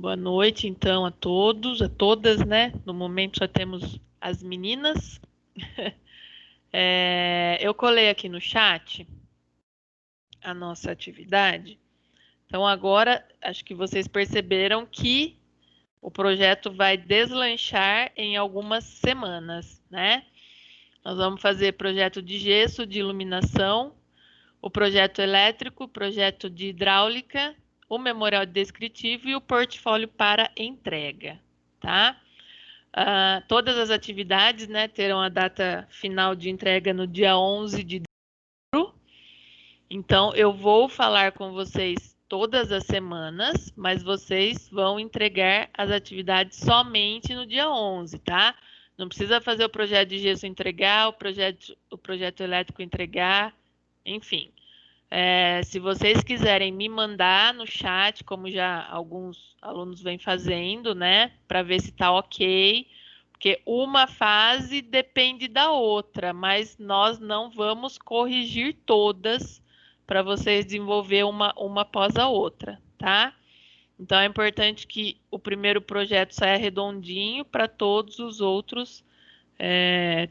Boa noite, então, a todos, a todas, né? No momento só temos as meninas. Eu colei aqui no chat a nossa atividade. Então, agora, acho que vocês perceberam que o projeto vai deslanchar em algumas semanas, né? Nós vamos fazer projeto de gesso, de iluminação, o projeto elétrico, o projeto de hidráulica, o memorial descritivo e o portfólio para entrega, tá? Todas as atividades, né, terão a data final de entrega no dia 11 de dezembro. Então, eu vou falar com vocês todas as semanas, mas vocês vão entregar as atividades somente no dia 11, tá? Não precisa fazer o projeto de gesso entregar, o projeto elétrico entregar, enfim. Se vocês quiserem me mandar no chat, como já alguns alunos vêm fazendo, né, para ver se está ok, porque uma fase depende da outra, mas nós não vamos corrigir todas para vocês desenvolver uma após a outra, tá? Então é importante que o primeiro projeto saia redondinho para todos os outros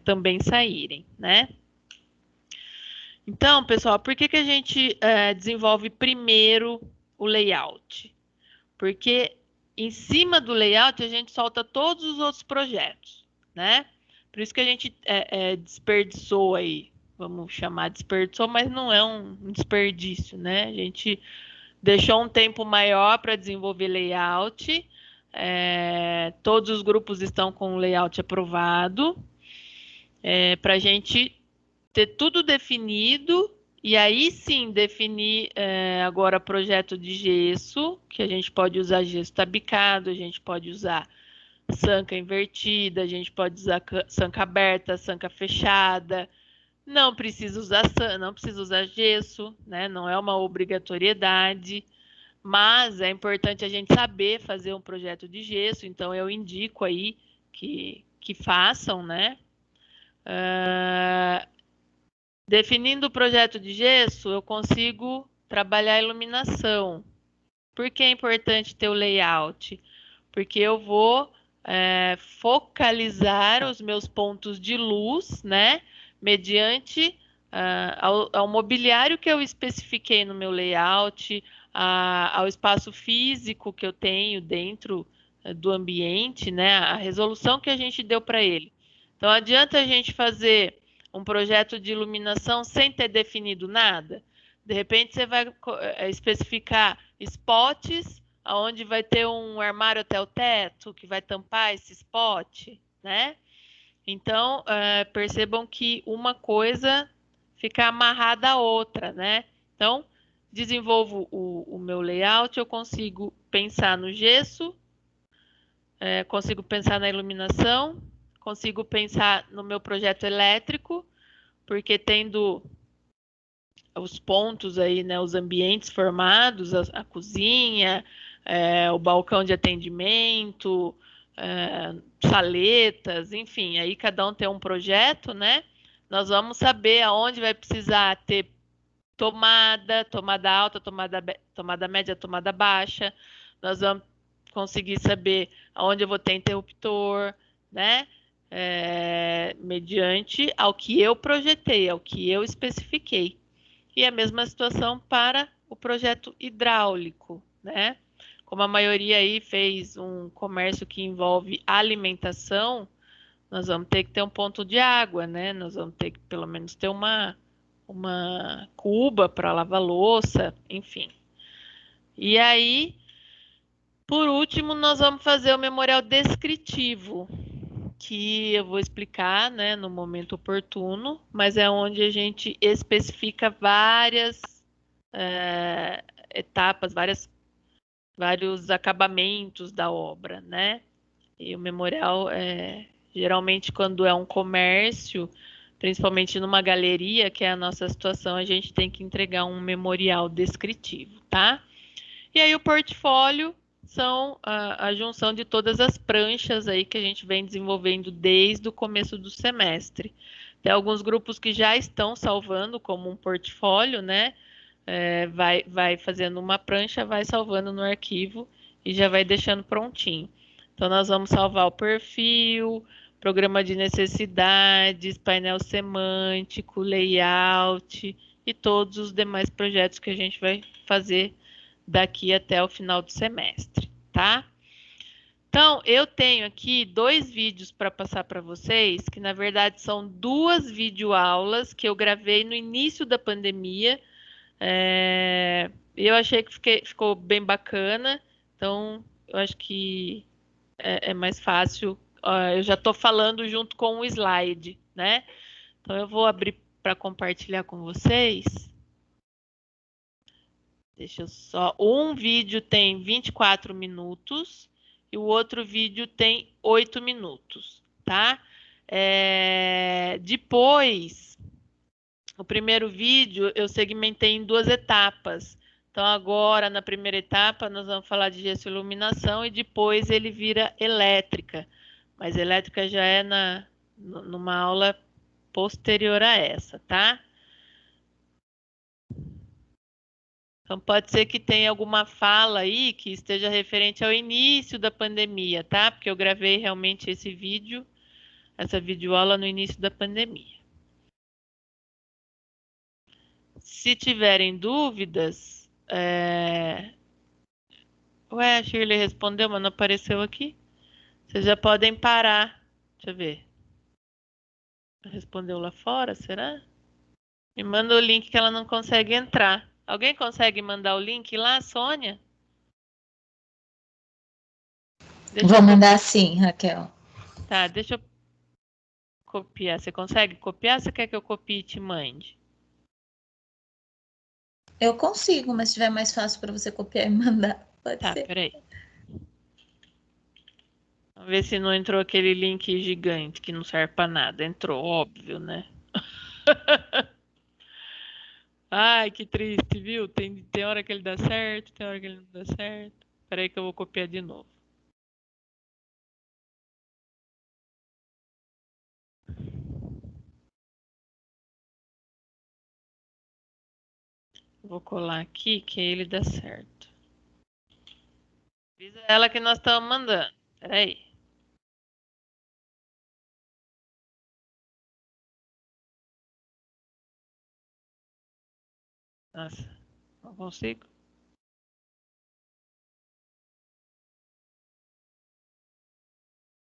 também saírem, né? Então, pessoal, por que a gente desenvolve primeiro o layout? Porque em cima do layout a gente solta todos os outros projetos, né? Por isso que a gente desperdiçou aí, vamos chamar desperdiçou, mas não é um desperdício, né? A gente deixou um tempo maior para desenvolver layout, todos os grupos estão com o layout aprovado, para a gente ter tudo definido e aí sim definir agora projeto de gesso, que a gente pode usar gesso tabicado, a gente pode usar sanca invertida, a gente pode usar sanca aberta, sanca fechada. Não precisa usar gesso, né? Não é uma obrigatoriedade, mas é importante a gente saber fazer um projeto de gesso, então eu indico aí que façam, né? Definindo o projeto de gesso, eu consigo trabalhar a iluminação. Por que é importante ter o layout? Porque eu vou focalizar os meus pontos de luz, né? Mediante ao mobiliário que eu especifiquei no meu layout, ao espaço físico que eu tenho dentro do ambiente, né? A resolução que a gente deu para ele. Então, adianta a gente fazer um projeto de iluminação sem ter definido nada? De repente, você vai especificar spots, onde vai ter um armário até o teto, que vai tampar esse spot, né? Então, percebam que uma coisa fica amarrada à outra, né? Então, desenvolvo o meu layout, eu consigo pensar no gesso, consigo pensar na iluminação, consigo pensar no meu projeto elétrico, porque tendo os pontos aí, né, os ambientes formados, a cozinha, o balcão de atendimento, saletas, enfim, aí cada um tem um projeto, né? Nós vamos saber aonde vai precisar ter tomada alta, tomada média, tomada baixa. Nós vamos conseguir saber aonde eu vou ter interruptor, né? Mediante ao que eu projetei, ao que eu especifiquei. E a mesma situação para o projeto hidráulico, né? Como a maioria aí fez um comércio que envolve alimentação, nós vamos ter que ter um ponto de água, né? Nós vamos ter que pelo menos ter uma cuba para lavar louça, enfim. E aí, por último, nós vamos fazer o memorial descritivo, que eu vou explicar, né, no momento oportuno, mas é onde a gente especifica várias etapas, vários acabamentos da obra, né? E o memorial, geralmente, quando é um comércio, principalmente numa galeria, que é a nossa situação, a gente tem que entregar um memorial descritivo, tá? E aí o portfólio são a junção de todas as pranchas aí que a gente vem desenvolvendo desde o começo do semestre. Tem alguns grupos que já estão salvando como um portfólio, né? Vai fazendo uma prancha, vai salvando no arquivo e já vai deixando prontinho. Então, nós vamos salvar o perfil, programa de necessidades, painel semântico, layout e todos os demais projetos que a gente vai fazer daqui até o final do semestre, tá? Então, eu tenho aqui 2 vídeos para passar para vocês, que na verdade são 2 videoaulas que eu gravei no início da pandemia. Eu achei que ficou bem bacana, então eu acho que é mais fácil. Eu já estou falando junto com o slide, né? Então eu vou abrir para compartilhar com vocês. Deixa eu só. Um vídeo tem 24 minutos e o outro vídeo tem 8 minutos, tá? Depois, o primeiro vídeo eu segmentei em 2 etapas. Então, agora, na primeira etapa, nós vamos falar de gesso e iluminação e depois ele vira elétrica. Mas elétrica já é numa aula posterior a essa, tá? Então, pode ser que tenha alguma fala aí que esteja referente ao início da pandemia, tá? Porque eu gravei realmente esse vídeo, essa videoaula no início da pandemia. Se tiverem dúvidas, Ué, a Shirley respondeu, mas não apareceu aqui. Vocês já podem parar. Deixa eu ver. Respondeu lá fora, será? Me manda o link que ela não consegue entrar. Alguém consegue mandar o link lá, Sônia? Vou mandar sim, Raquel. Tá, deixa eu copiar. Você consegue copiar ou você quer que eu copie e te mande? Eu consigo, mas se tiver mais fácil para você copiar e mandar, pode ser. Tá, peraí. Vamos ver se não entrou aquele link gigante que não serve pra nada. Entrou, óbvio, né? Ai, que triste, viu? Tem hora que ele dá certo, tem hora que ele não dá certo. Peraí que eu vou copiar de novo. Vou colar aqui que ele dá certo. Avisa ela que nós estamos mandando. Peraí. Nossa, não consigo.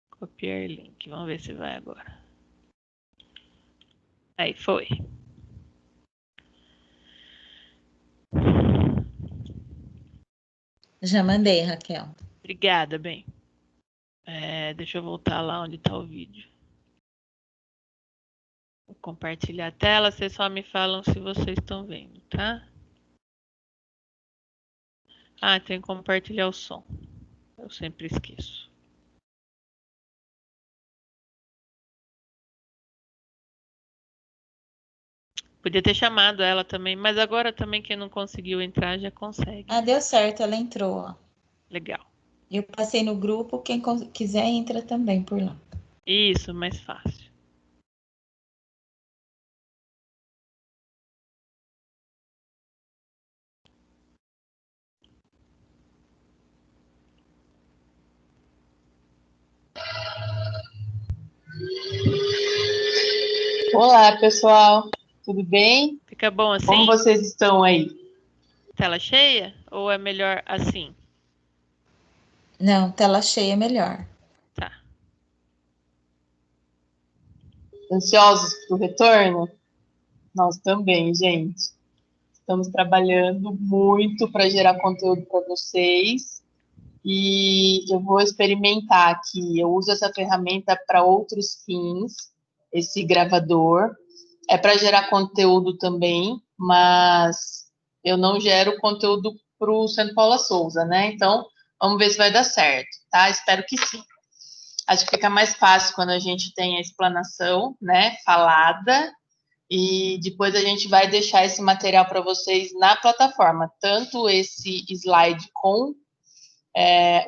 Copiar link. Vamos ver se vai agora. Aí, foi. Já mandei, Raquel. Obrigada, bem. Deixa eu voltar lá onde está o vídeo. Vou compartilhar a tela. Vocês só me falam se vocês estão vendo, tá? Ah, tem que compartilhar o som. Eu sempre esqueço. Podia ter chamado ela também, mas agora também quem não conseguiu entrar já consegue. Ah, deu certo, ela entrou, ó. Legal. Eu passei no grupo, quem quiser entra também por lá. Isso, mais fácil. Olá, pessoal. Tudo bem? Fica bom assim? Como vocês estão aí? Tela cheia? Ou é melhor assim? Não, tela cheia é melhor. Tá. Ansiosos para o retorno? Nós também, gente. Estamos trabalhando muito para gerar conteúdo para vocês. E eu vou experimentar aqui. Eu uso essa ferramenta para outros fins, esse gravador. É para gerar conteúdo também, mas eu não gero conteúdo para o Santa Paula Souza, né? Então, vamos ver se vai dar certo, tá? Espero que sim. Acho que fica mais fácil quando a gente tem a explanação, né, falada, e depois a gente vai deixar esse material para vocês na plataforma, tanto esse slide com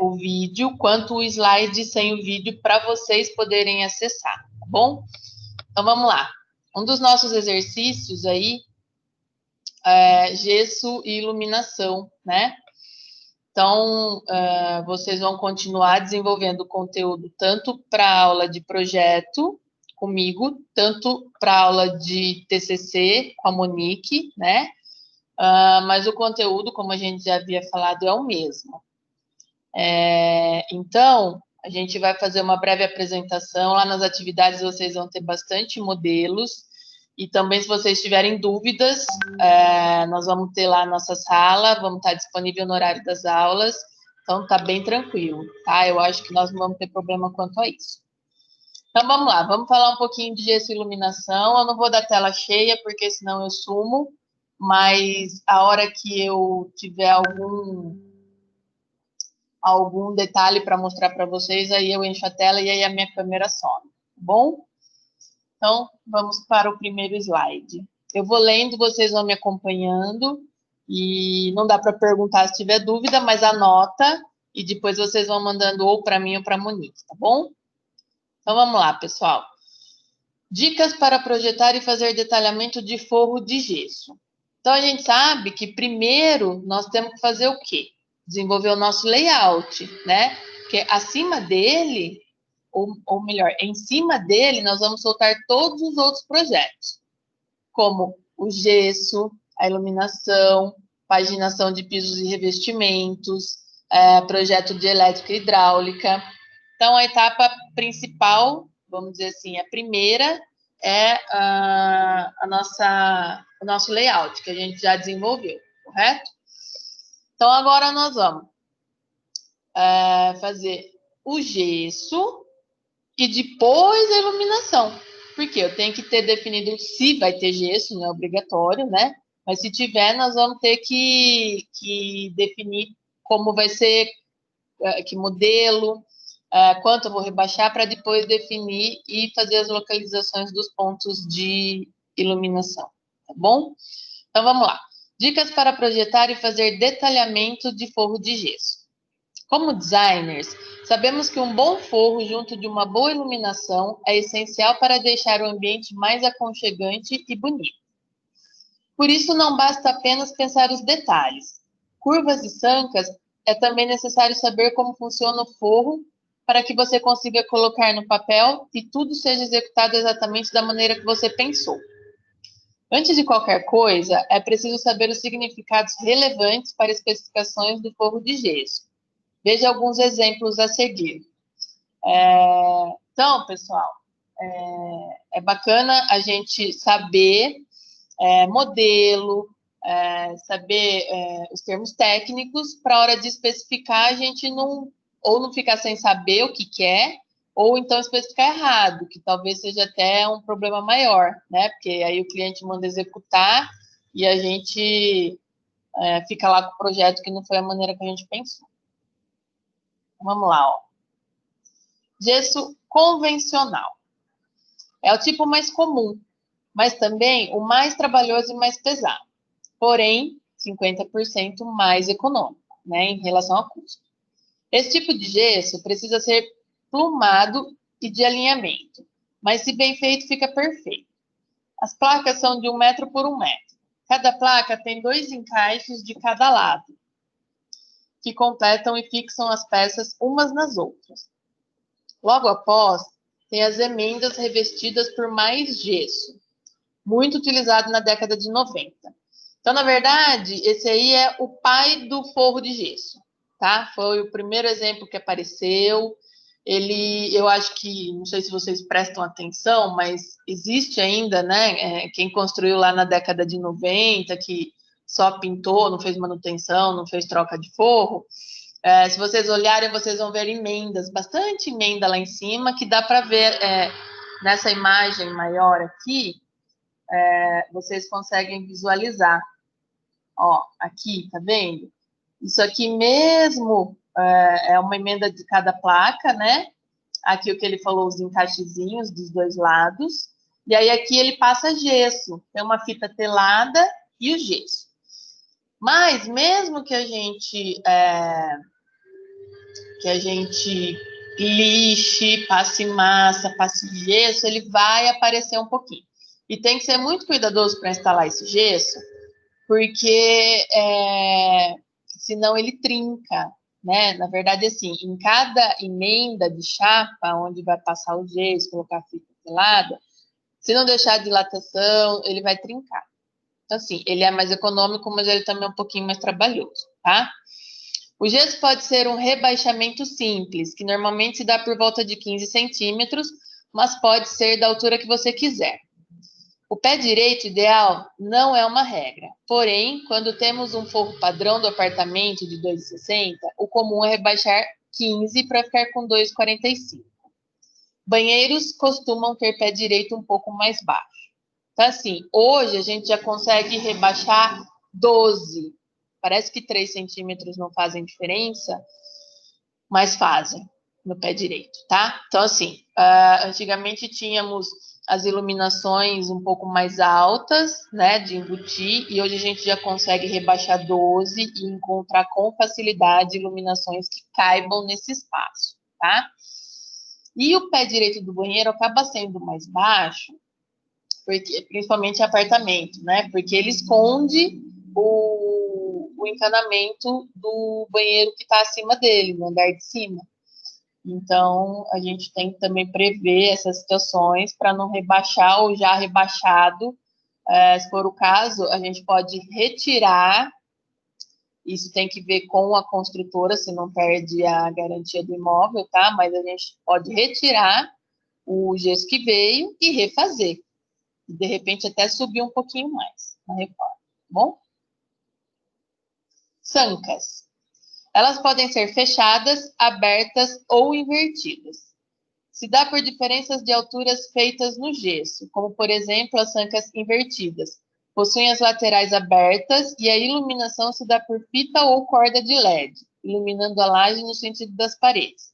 o vídeo, quanto o slide sem o vídeo, para vocês poderem acessar, tá bom? Então, vamos lá. Um dos nossos exercícios aí é gesso e iluminação, né? Então, vocês vão continuar desenvolvendo conteúdo tanto para a aula de projeto comigo, tanto para a aula de TCC com a Monique, né? Mas o conteúdo, como a gente já havia falado, é o mesmo. Então, a gente vai fazer uma breve apresentação. Lá nas atividades vocês vão ter bastante modelos. E também, se vocês tiverem dúvidas, nós vamos ter lá a nossa sala, vamos estar disponível no horário das aulas. Então, tá bem tranquilo, tá? Eu acho que nós não vamos ter problema quanto a isso. Então, vamos lá. Vamos falar um pouquinho de gesso e iluminação. Eu não vou dar tela cheia, porque senão eu sumo. Mas a hora que eu tiver algum detalhe para mostrar para vocês, aí eu encho a tela e aí a minha câmera some, tá bom? Então, vamos para o primeiro slide. Eu vou lendo, vocês vão me acompanhando, e não dá para perguntar se tiver dúvida, mas anota, e depois vocês vão mandando ou para mim ou para a Monique, tá bom? Então, vamos lá, pessoal. Dicas para projetar e fazer detalhamento de forro de gesso. Então, a gente sabe que primeiro nós temos que fazer o quê? Desenvolver o nosso layout, né? Porque acima dele, ou melhor, em cima dele, nós vamos soltar todos os outros projetos, como o gesso, a iluminação, paginação de pisos e revestimentos, projeto de elétrica e hidráulica. Então, a etapa principal, vamos dizer assim, a primeira é o nosso layout, que a gente já desenvolveu, correto? Então, agora nós vamos fazer o gesso e depois a iluminação. Porque eu tenho que ter definido se vai ter gesso, não é obrigatório, né? Mas se tiver, nós vamos ter que definir como vai ser, que modelo, quanto eu vou rebaixar, para depois definir e fazer as localizações dos pontos de iluminação, tá bom? Então, vamos lá. Dicas para projetar e fazer detalhamento de forro de gesso. Como designers, sabemos que um bom forro junto de uma boa iluminação é essencial para deixar o ambiente mais aconchegante e bonito. Por isso, não basta apenas pensar os detalhes. Curvas e sancas, é também necessário saber como funciona o forro para que você consiga colocar no papel e tudo seja executado exatamente da maneira que você pensou. Antes de qualquer coisa, é preciso saber os significados relevantes para especificações do forro de gesso. Veja alguns exemplos a seguir. Então, pessoal, é bacana a gente saber modelo, saber os termos técnicos, para a hora de especificar, a gente não ficar sem saber o que é, ou então especificar errado, que talvez seja até um problema maior, né? Porque aí o cliente manda executar e a gente fica lá com o projeto que não foi a maneira que a gente pensou. Vamos lá, ó. Gesso convencional. É o tipo mais comum, mas também o mais trabalhoso e mais pesado. Porém, 50% mais econômico, né, em relação ao custo. Esse tipo de gesso precisa ser plumado e de alinhamento, mas se bem feito, fica perfeito. As placas são de 1 metro por 1 metro. Cada placa tem 2 encaixes de cada lado, que completam e fixam as peças umas nas outras. Logo após, tem as emendas revestidas por mais gesso, muito utilizado na década de 90. Então, na verdade, esse aí é o pai do forro de gesso, tá? Foi o primeiro exemplo que apareceu. Eu acho que, não sei se vocês prestam atenção, mas existe ainda, né? Quem construiu lá na década de 90, que só pintou, não fez manutenção, não fez troca de forro. Se vocês olharem, vocês vão ver emendas, bastante emenda lá em cima, que dá para ver nessa imagem maior aqui, vocês conseguem visualizar. Ó, aqui, tá vendo? Isso aqui mesmo é uma emenda de cada placa, né? Aqui o que ele falou, os encaixezinhos dos 2 lados. E aí aqui ele passa gesso. Tem uma fita telada e o gesso. Mas mesmo que a gente lixe, passe massa, passe gesso, ele vai aparecer um pouquinho. E tem que ser muito cuidadoso para instalar esse gesso, porque senão ele trinca, né? Na verdade, assim, em cada emenda de chapa, onde vai passar o gesso, colocar a fita selada, se não deixar a dilatação, ele vai trincar. Então, assim, ele é mais econômico, mas ele também é um pouquinho mais trabalhoso, tá? O gesso pode ser um rebaixamento simples, que normalmente se dá por volta de 15 centímetros, mas pode ser da altura que você quiser. O pé direito ideal não é uma regra, porém, quando temos um forro padrão do apartamento de 2,60, o comum é rebaixar 15 para ficar com 2,45. Banheiros costumam ter pé direito um pouco mais baixo. Então, assim, hoje a gente já consegue rebaixar 12. Parece que 3 centímetros não fazem diferença, mas fazem no pé direito, tá? Então, assim, antigamente tínhamos as iluminações um pouco mais altas, né, de embutir, e hoje a gente já consegue rebaixar 12 e encontrar com facilidade iluminações que caibam nesse espaço, tá? E o pé direito do banheiro acaba sendo mais baixo, porque, principalmente apartamento, né? Porque ele esconde o encanamento do banheiro que está acima dele, no andar de cima. Então, a gente tem que também prever essas situações para não rebaixar ou já rebaixado. Se for o caso, a gente pode retirar. Isso tem que ver com a construtora, se não perde a garantia do imóvel, tá? Mas a gente pode retirar o gesso que veio e refazer. E, de repente, até subir um pouquinho mais na reforma, tá bom? Sancas. Elas podem ser fechadas, abertas ou invertidas. Se dá por diferenças de alturas feitas no gesso, como, por exemplo, as sancas invertidas. Possuem as laterais abertas e a iluminação se dá por fita ou corda de LED, iluminando a laje no sentido das paredes.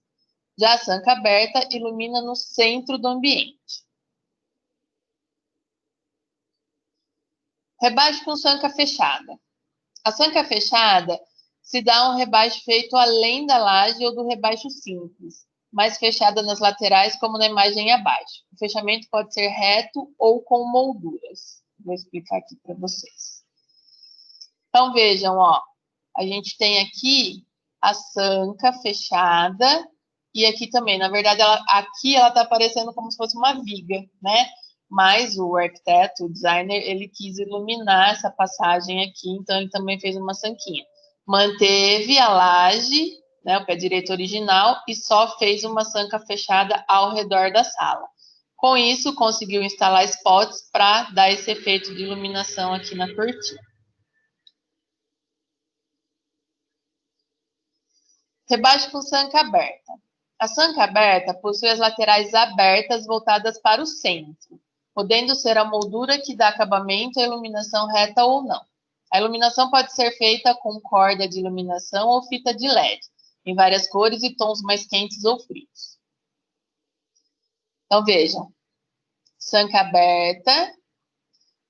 Já a sanca aberta ilumina no centro do ambiente. Rebaixo com sanca fechada. A sanca fechada se dá um rebaixo feito além da laje ou do rebaixo simples, mais fechada nas laterais, como na imagem abaixo. O fechamento pode ser reto ou com molduras. Vou explicar aqui para vocês. Então, vejam, ó, a gente tem aqui a sanca fechada e aqui também. Na verdade, aqui ela está aparecendo como se fosse uma viga, né? Mas o arquiteto, o designer, ele quis iluminar essa passagem aqui, então ele também fez uma sanquinha. Manteve a laje, né, o pé direito original, e só fez uma sanca fechada ao redor da sala. Com isso, conseguiu instalar spots para dar esse efeito de iluminação aqui na cortina. Rebaixo com sanca aberta. A sanca aberta possui as laterais abertas voltadas para o centro, podendo ser a moldura que dá acabamento à iluminação reta ou não. A iluminação pode ser feita com corda de iluminação ou fita de LED, em várias cores e tons mais quentes ou frios. Então, vejam, sanca aberta,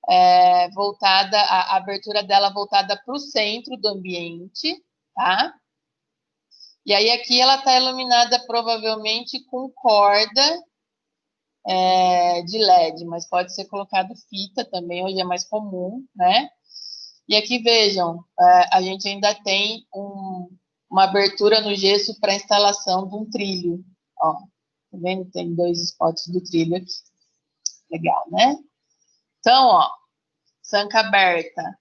a abertura dela voltada para o centro do ambiente, tá? E aí aqui ela está iluminada provavelmente com corda de LED, mas pode ser colocado fita também, hoje é mais comum, né? E aqui vejam, a gente ainda tem uma abertura no gesso para instalação de um trilho. Ó, tá vendo? Tem 2 spots do trilho aqui. Legal, né? Então, ó, sanca aberta.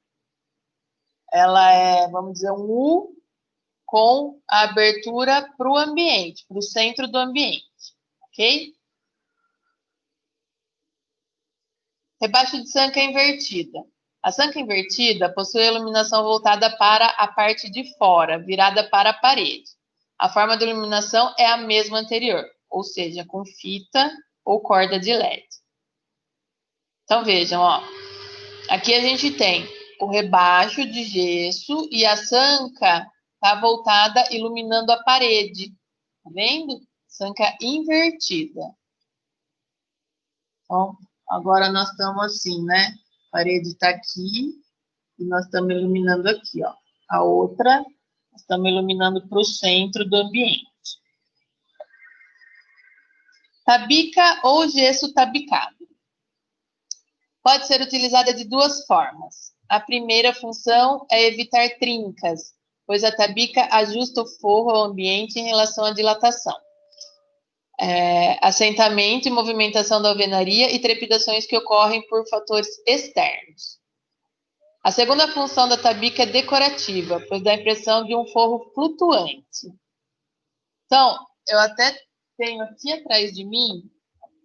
Ela é, vamos dizer, um U com a abertura para o ambiente, para o centro do ambiente, ok? Rebaixo de sanca invertida. A sanca invertida possui a iluminação voltada para a parte de fora, virada para a parede. A forma da iluminação é a mesma anterior, ou seja, com fita ou corda de LED. Então, vejam, ó. Aqui a gente tem o rebaixo de gesso e a sanca está voltada, iluminando a parede. Tá vendo? Sanca invertida. Então, agora nós estamos assim, né? A parede está aqui e nós estamos iluminando aqui, ó. A outra, nós estamos iluminando para o centro do ambiente. Tabica ou gesso tabicado. Pode ser utilizada de 2 formas. A primeira função é evitar trincas, pois a tabica ajusta o forro ao ambiente em relação à dilatação. Assentamento e movimentação da alvenaria e trepidações que ocorrem por fatores externos. A segunda função da tabica é decorativa, pois dá a impressão de um forro flutuante. Então, eu até tenho aqui atrás de mim,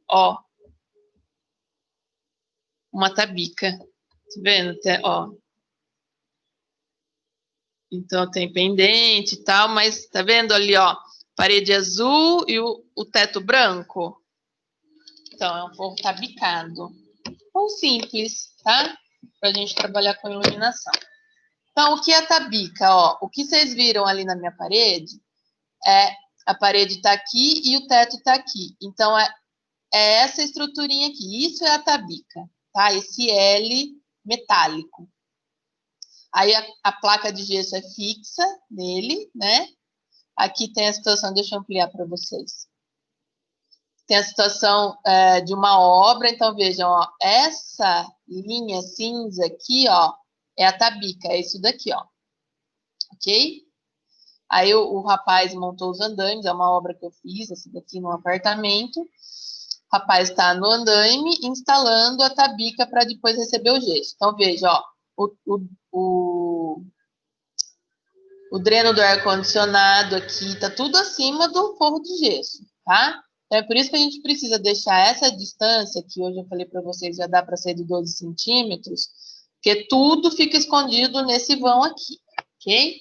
ó, uma tabica. Tá vendo? Ó. Então, tem pendente e tal, mas tá vendo ali, ó, parede azul e o teto branco? Então, é um forro tabicado. Ou simples, tá? Pra gente trabalhar com iluminação. Então, o que é a tabica? Ó, o que vocês viram ali na minha parede a parede tá aqui e o teto tá aqui. Então, é essa estruturinha aqui. Isso é a tabica, tá? Esse L metálico. Aí a placa de gesso é fixa nele, né? Aqui tem a situação, deixa eu ampliar para vocês. Tem a situação de uma obra, então vejam, ó, essa linha cinza aqui, ó, é a tabica, é isso daqui, ó. Ok? Aí o rapaz montou os andaimes, é uma obra que eu fiz, essa daqui no apartamento. O rapaz está no andaime instalando a tabica para depois receber o gesso. Então, veja, ó, o dreno do ar-condicionado aqui tá tudo acima do forro de gesso, tá? Então, é por isso que a gente precisa deixar essa distância, que hoje eu falei para vocês, já dá para ser de 12 centímetros, porque tudo fica escondido nesse vão aqui, ok?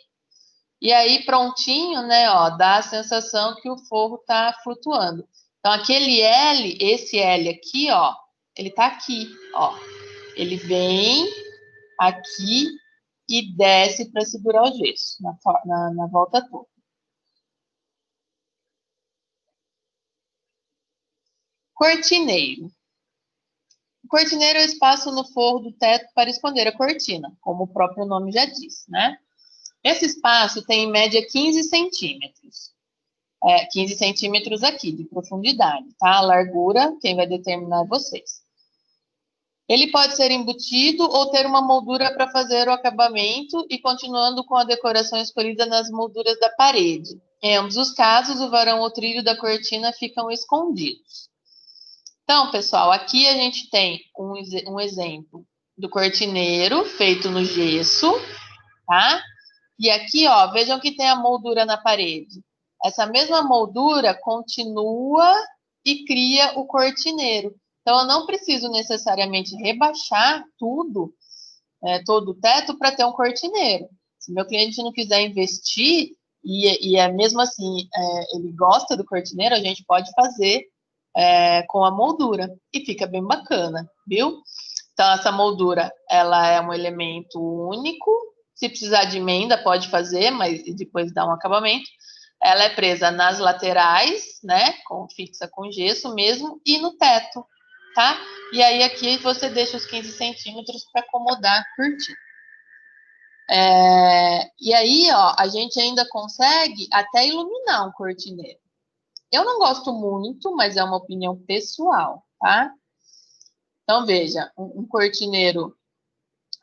E aí, prontinho, né, ó, dá a sensação que o forro tá flutuando. Então, aquele L, esse L aqui, ó, ele tá aqui, ó. Ele vem aqui e desce para segurar o gesso na volta toda. Cortineiro. O cortineiro é o espaço no forro do teto para esconder a cortina, como o próprio nome já diz, né? Esse espaço tem, em média, 15 centímetros. 15 centímetros aqui, de profundidade, tá? A largura, quem vai determinar é vocês. Ele pode ser embutido ou ter uma moldura para fazer o acabamento e continuando com a decoração escolhida nas molduras da parede. Em ambos os casos, o varão ou trilho da cortina ficam escondidos. Então, pessoal, aqui a gente tem um exemplo do cortineiro feito no gesso, tá? E aqui, ó, vejam que tem a moldura na parede. Essa mesma moldura continua e cria o cortineiro. Então, eu não preciso necessariamente rebaixar tudo, todo o teto, para ter um cortineiro. Se meu cliente não quiser investir, e é mesmo assim, ele gosta do cortineiro, a gente pode fazer com a moldura. E fica bem bacana, viu? Então, essa moldura, ela é um elemento único. Se precisar de emenda, pode fazer, mas depois dá um acabamento. Ela é presa nas laterais, né? Fixa com gesso mesmo, e no teto, tá? E aí aqui você deixa os 15 centímetros para acomodar a cortina. E aí, ó, a gente ainda consegue até iluminar um cortineiro. Eu não gosto muito, mas é uma opinião pessoal, tá? Então, veja, um cortineiro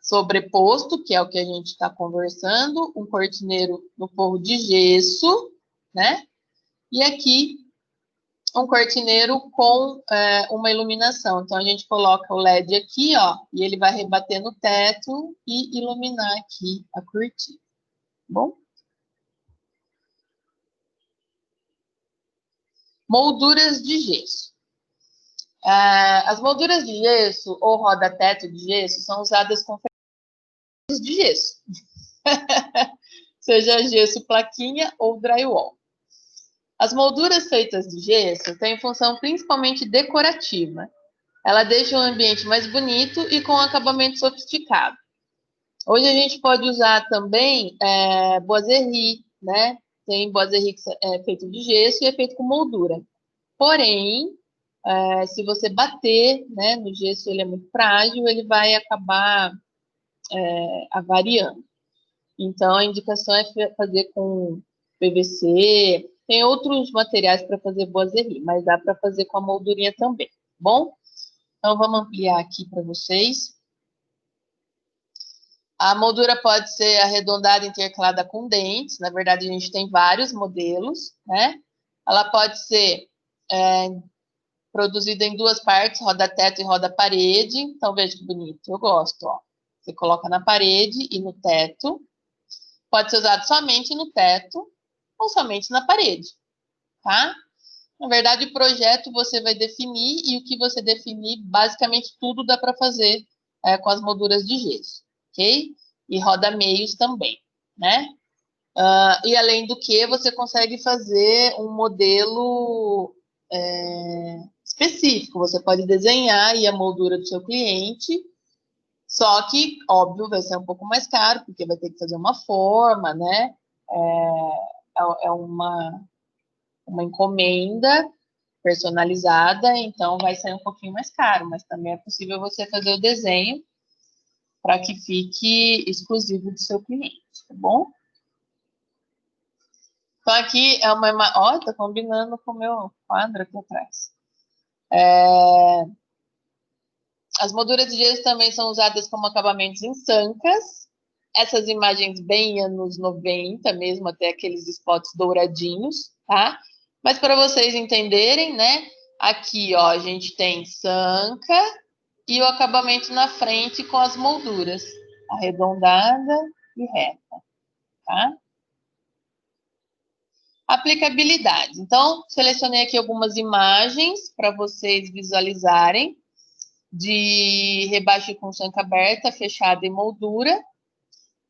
sobreposto, que é o que a gente está conversando, um cortineiro no forro de gesso, né? E aqui, um cortineiro com uma iluminação. Então, a gente coloca o LED aqui, ó, e ele vai rebater no teto e iluminar aqui a cortina. Bom? Molduras de gesso. As molduras de gesso ou roda-teto de gesso são usadas com ferramentas de gesso. Seja gesso plaquinha ou drywall. As molduras feitas de gesso têm função principalmente decorativa. Ela deixa o ambiente mais bonito e com um acabamento sofisticado. Hoje a gente pode usar também boiserie, né? Tem boiserie que é feito de gesso e é feito com moldura. Porém, se você bater, né, no gesso, ele é muito frágil, ele vai acabar avariando. Então, a indicação é fazer com PVC. Tem outros materiais para fazer boiserie, mas dá para fazer com a moldurinha também, bom? Então, vamos ampliar aqui para vocês. A moldura pode ser arredondada intercalada com dentes. Na verdade, a gente tem vários modelos, né? Ela pode ser produzida em duas partes, roda-teto e roda-parede. Então, veja que bonito. Eu gosto, ó. Você coloca na parede e no teto. Pode ser usado somente no teto ou somente na parede, tá? Na verdade, o projeto você vai definir e o que você definir, basicamente tudo dá para fazer com as molduras de gesso, ok? E roda-meios também, né? E além do que, você consegue fazer um modelo específico. Você pode desenhar aí a moldura do seu cliente, só que, óbvio, vai ser um pouco mais caro, porque vai ter que fazer uma forma, né? É uma encomenda personalizada, então vai sair um pouquinho mais caro, mas também é possível você fazer o desenho para que fique exclusivo do seu cliente, tá bom? Então, aqui é uma... Ó, tá combinando com o meu quadro aqui atrás. As molduras de gesso também são usadas como acabamentos em sancas. Essas imagens bem anos 90 mesmo, até aqueles spots douradinhos, tá? Mas para vocês entenderem, né? Aqui, ó, a gente tem sanca e o acabamento na frente com as molduras, arredondada e reta, tá? Aplicabilidade. Então, selecionei aqui algumas imagens para vocês visualizarem de rebaixo com sanca aberta, fechada e moldura.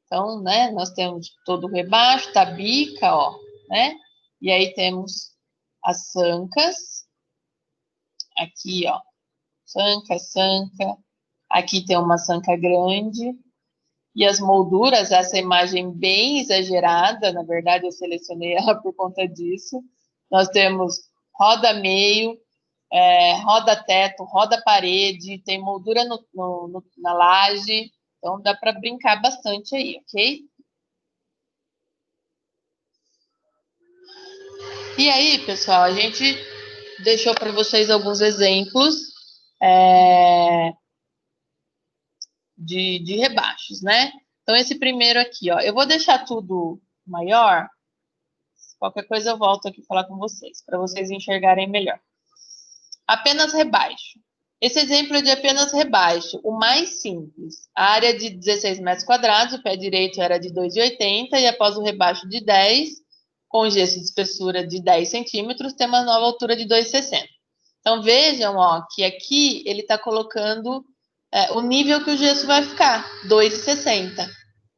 Então, né, nós temos todo o rebaixo, tabica, ó, né? E aí temos as sancas. Aqui, ó, sanca, sanca. Aqui tem uma sanca grande. E as molduras, essa imagem bem exagerada, na verdade eu selecionei ela por conta disso. Nós temos roda-meio, roda-teto, roda-parede, tem moldura na laje, então dá para brincar bastante aí, ok? E aí, pessoal, a gente deixou para vocês alguns exemplos de rebaixos, né? Então, esse primeiro aqui, ó, eu vou deixar tudo maior. Qualquer coisa eu volto aqui falar com vocês, para vocês enxergarem melhor. Apenas rebaixo. Esse exemplo é de apenas rebaixo, o mais simples. A área de 16 metros quadrados, o pé direito era de 2,80 e após o rebaixo de 10, com gesso de espessura de 10 centímetros, tem uma nova altura de 2,60. Então, vejam, ó, que aqui ele está colocando o nível que o gesso vai ficar, 2,60,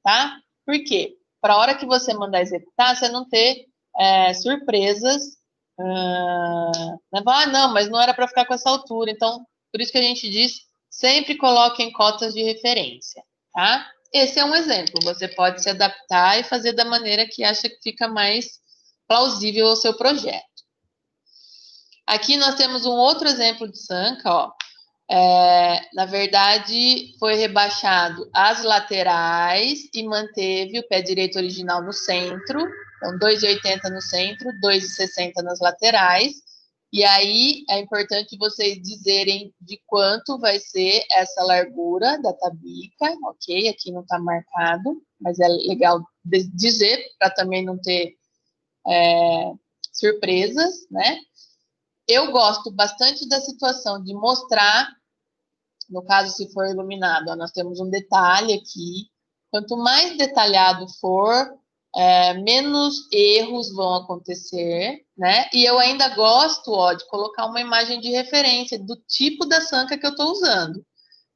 tá? Por quê? Para a hora que você mandar executar, você não ter surpresas. Não, mas não era para ficar com essa altura. Então, por isso que a gente diz, sempre coloquem cotas de referência, tá? Esse é um exemplo. Você pode se adaptar e fazer da maneira que acha que fica mais plausível ao seu projeto. Aqui nós temos um outro exemplo de sanca, ó. Na verdade, foi rebaixado as laterais e manteve o pé direito original no centro. Então, 2,80 no centro, 2,60 nas laterais. E aí, é importante vocês dizerem de quanto vai ser essa largura da tabica, ok? Aqui não está marcado, mas é legal dizer para também não ter surpresas, né? Eu gosto bastante da situação de mostrar, no caso, se for iluminado, ó, nós temos um detalhe aqui. Quanto mais detalhado for, menos erros vão acontecer, né? E eu ainda gosto, ó, de colocar uma imagem de referência do tipo da sanca que eu estou usando.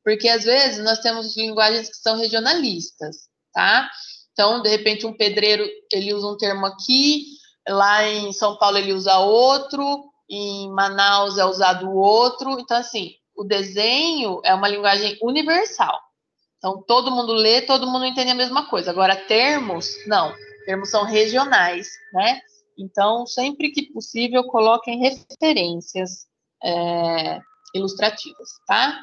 Porque, às vezes, nós temos linguagens que são regionalistas, tá? Então, de repente, um pedreiro, ele usa um termo aqui, lá em São Paulo ele usa outro, em Manaus é usado outro. Então, assim, o desenho é uma linguagem universal. Então, todo mundo lê, todo mundo entende a mesma coisa. Agora, termos, não. Termos são regionais, né? Então, sempre que possível, coloquem referências ilustrativas, tá?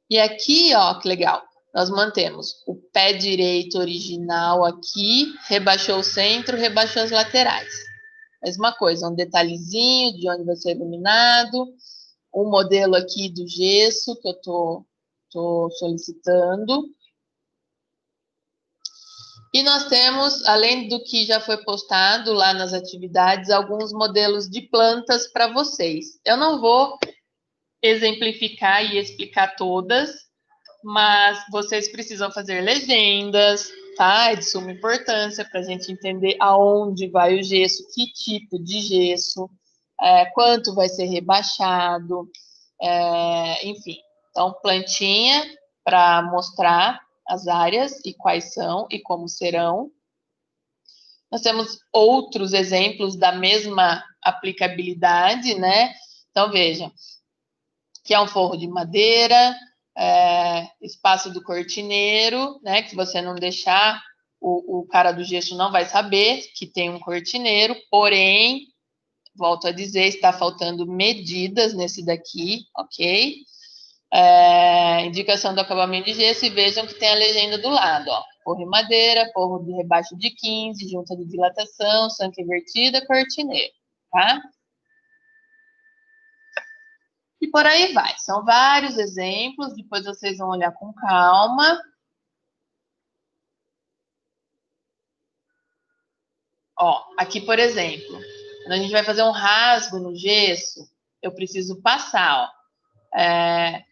E aqui, ó, que legal. Nós mantemos o pé direito original aqui, rebaixou o centro, rebaixou as laterais. Mesma coisa, um detalhezinho de onde vai ser iluminado, um modelo aqui do gesso que eu tô solicitando. E nós temos, além do que já foi postado lá nas atividades, alguns modelos de plantas para vocês. Eu não vou exemplificar e explicar todas, mas vocês precisam fazer legendas, tá? É de suma importância para a gente entender aonde vai o gesso, que tipo de gesso, quanto vai ser rebaixado, enfim. Então, plantinha para mostrar as áreas e quais são e como serão. Nós temos outros exemplos da mesma aplicabilidade, né? Então, vejam, que é um forro de madeira, espaço do cortineiro, né? Que se você não deixar, o cara do gesso não vai saber que tem um cortineiro, porém, volto a dizer, está faltando medidas nesse daqui, ok? Indicação do acabamento de gesso e vejam que tem a legenda do lado, ó. Forro em madeira, forro de rebaixo de 15, junta de dilatação, sanca invertida, cortineiro, tá? E por aí vai. São vários exemplos, depois vocês vão olhar com calma. Ó, aqui, por exemplo, quando a gente vai fazer um rasgo no gesso, eu preciso passar, ó.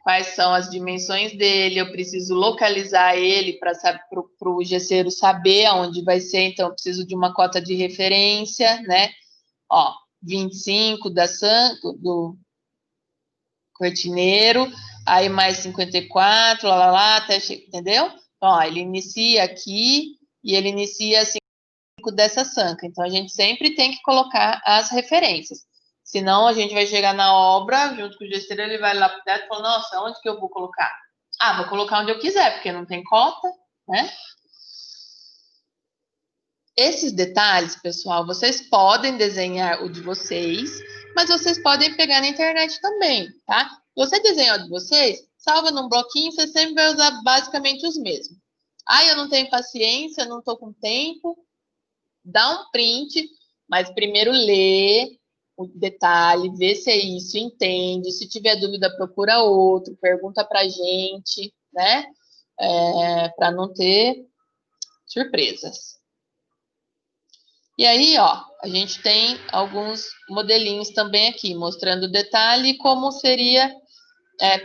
Quais são as dimensões dele, eu preciso localizar ele para o gesseiro saber aonde vai ser, então eu preciso de uma cota de referência, né? Ó, 25 do cortineiro, aí mais 54, lá, até chegar, entendeu? Então, ó, ele inicia aqui e ele inicia 5 dessa sanca, então a gente sempre tem que colocar as referências. Senão a gente vai chegar na obra, junto com o gesseiro, ele vai lá para o teto e fala, nossa, onde que eu vou colocar? Ah, vou colocar onde eu quiser, porque não tem cota, né? Esses detalhes, pessoal, vocês podem desenhar o de vocês, mas vocês podem pegar na internet também, tá? Você desenhar o de vocês, salva num bloquinho, você sempre vai usar basicamente os mesmos. Ah, eu não tenho paciência, não estou com tempo. Dá um print, mas primeiro lê o detalhe, vê se é isso, entende. Se tiver dúvida, procura outro, pergunta pra gente, né? Para não ter surpresas. E aí, ó, a gente tem alguns modelinhos também aqui, mostrando o detalhe e como seria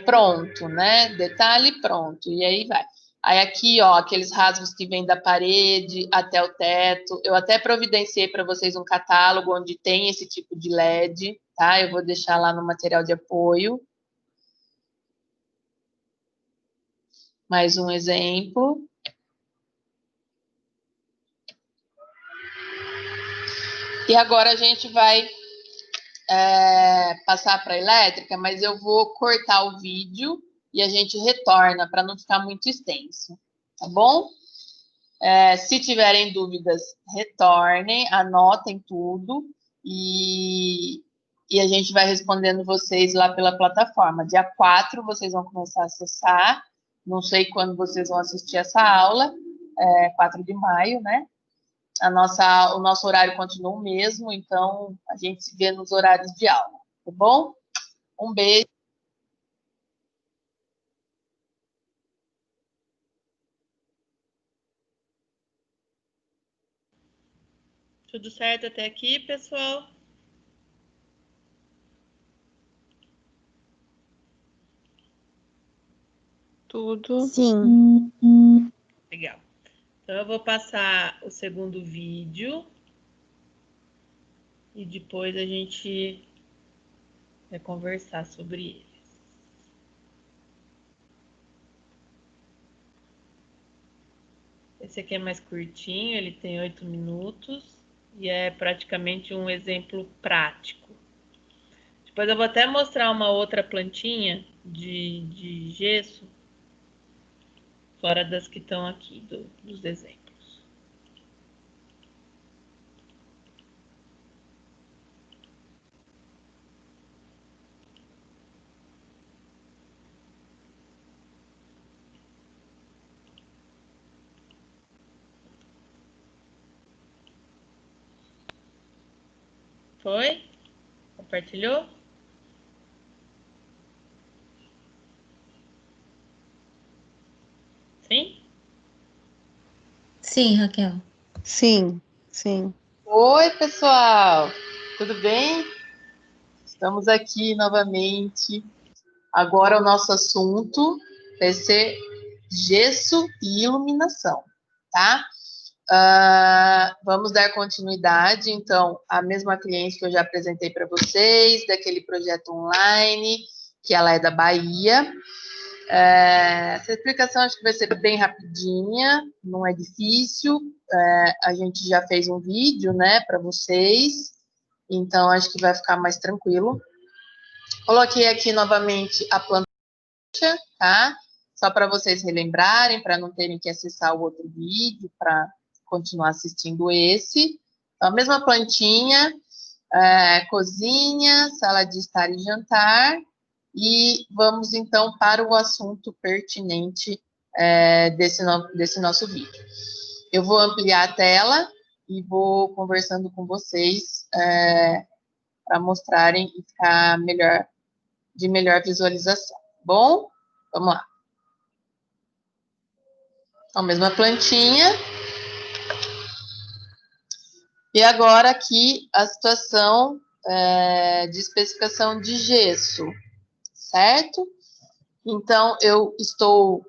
pronto, né? Detalhe pronto. E aí vai. Aí aqui, ó, aqueles rasgos que vêm da parede até o teto. Eu até providenciei para vocês um catálogo onde tem esse tipo de LED, tá? Eu vou deixar lá no material de apoio. Mais um exemplo. E agora a gente vai passar para a elétrica, mas eu vou cortar o vídeo e a gente retorna para não ficar muito extenso, tá bom? Se tiverem dúvidas, retornem, anotem tudo e a gente vai respondendo vocês lá pela plataforma. Dia 4 vocês vão começar a acessar, não sei quando vocês vão assistir essa aula, 4 de maio, né? O nosso horário continua o mesmo, então a gente se vê nos horários de aula, tá bom? Um beijo. Tudo certo até aqui, pessoal? Tudo. Sim. Legal. Então, eu vou passar o segundo vídeo e depois a gente vai conversar sobre ele. Esse aqui é mais curtinho, ele tem 8 minutos e é praticamente um exemplo prático. Depois eu vou até mostrar uma outra plantinha de gesso, fora das que estão aqui, dos exemplos. Foi? Compartilhou? Sim? Sim, Raquel. Sim, sim. Oi, pessoal! Tudo bem? Estamos aqui novamente. Agora o nosso assunto vai ser gesso e iluminação, tá? Vamos dar continuidade, então, à mesma cliente que eu já apresentei para vocês, daquele projeto online, que ela é da Bahia. Essa explicação acho que vai ser bem rapidinha, não é difícil. A gente já fez um vídeo, né, para vocês, então acho que vai ficar mais tranquilo. Coloquei aqui novamente a planta, tá? Só para vocês relembrarem, para não terem que acessar o outro vídeo, para continuar assistindo esse. Então, a mesma plantinha, cozinha, sala de estar e jantar. E vamos, então, para o assunto pertinente desse nosso vídeo. Eu vou ampliar a tela e vou conversando com vocês para mostrarem e ficar de melhor visualização. Bom, vamos lá. Então, a mesma plantinha. E agora aqui a situação de especificação de gesso, certo? Então, eu estou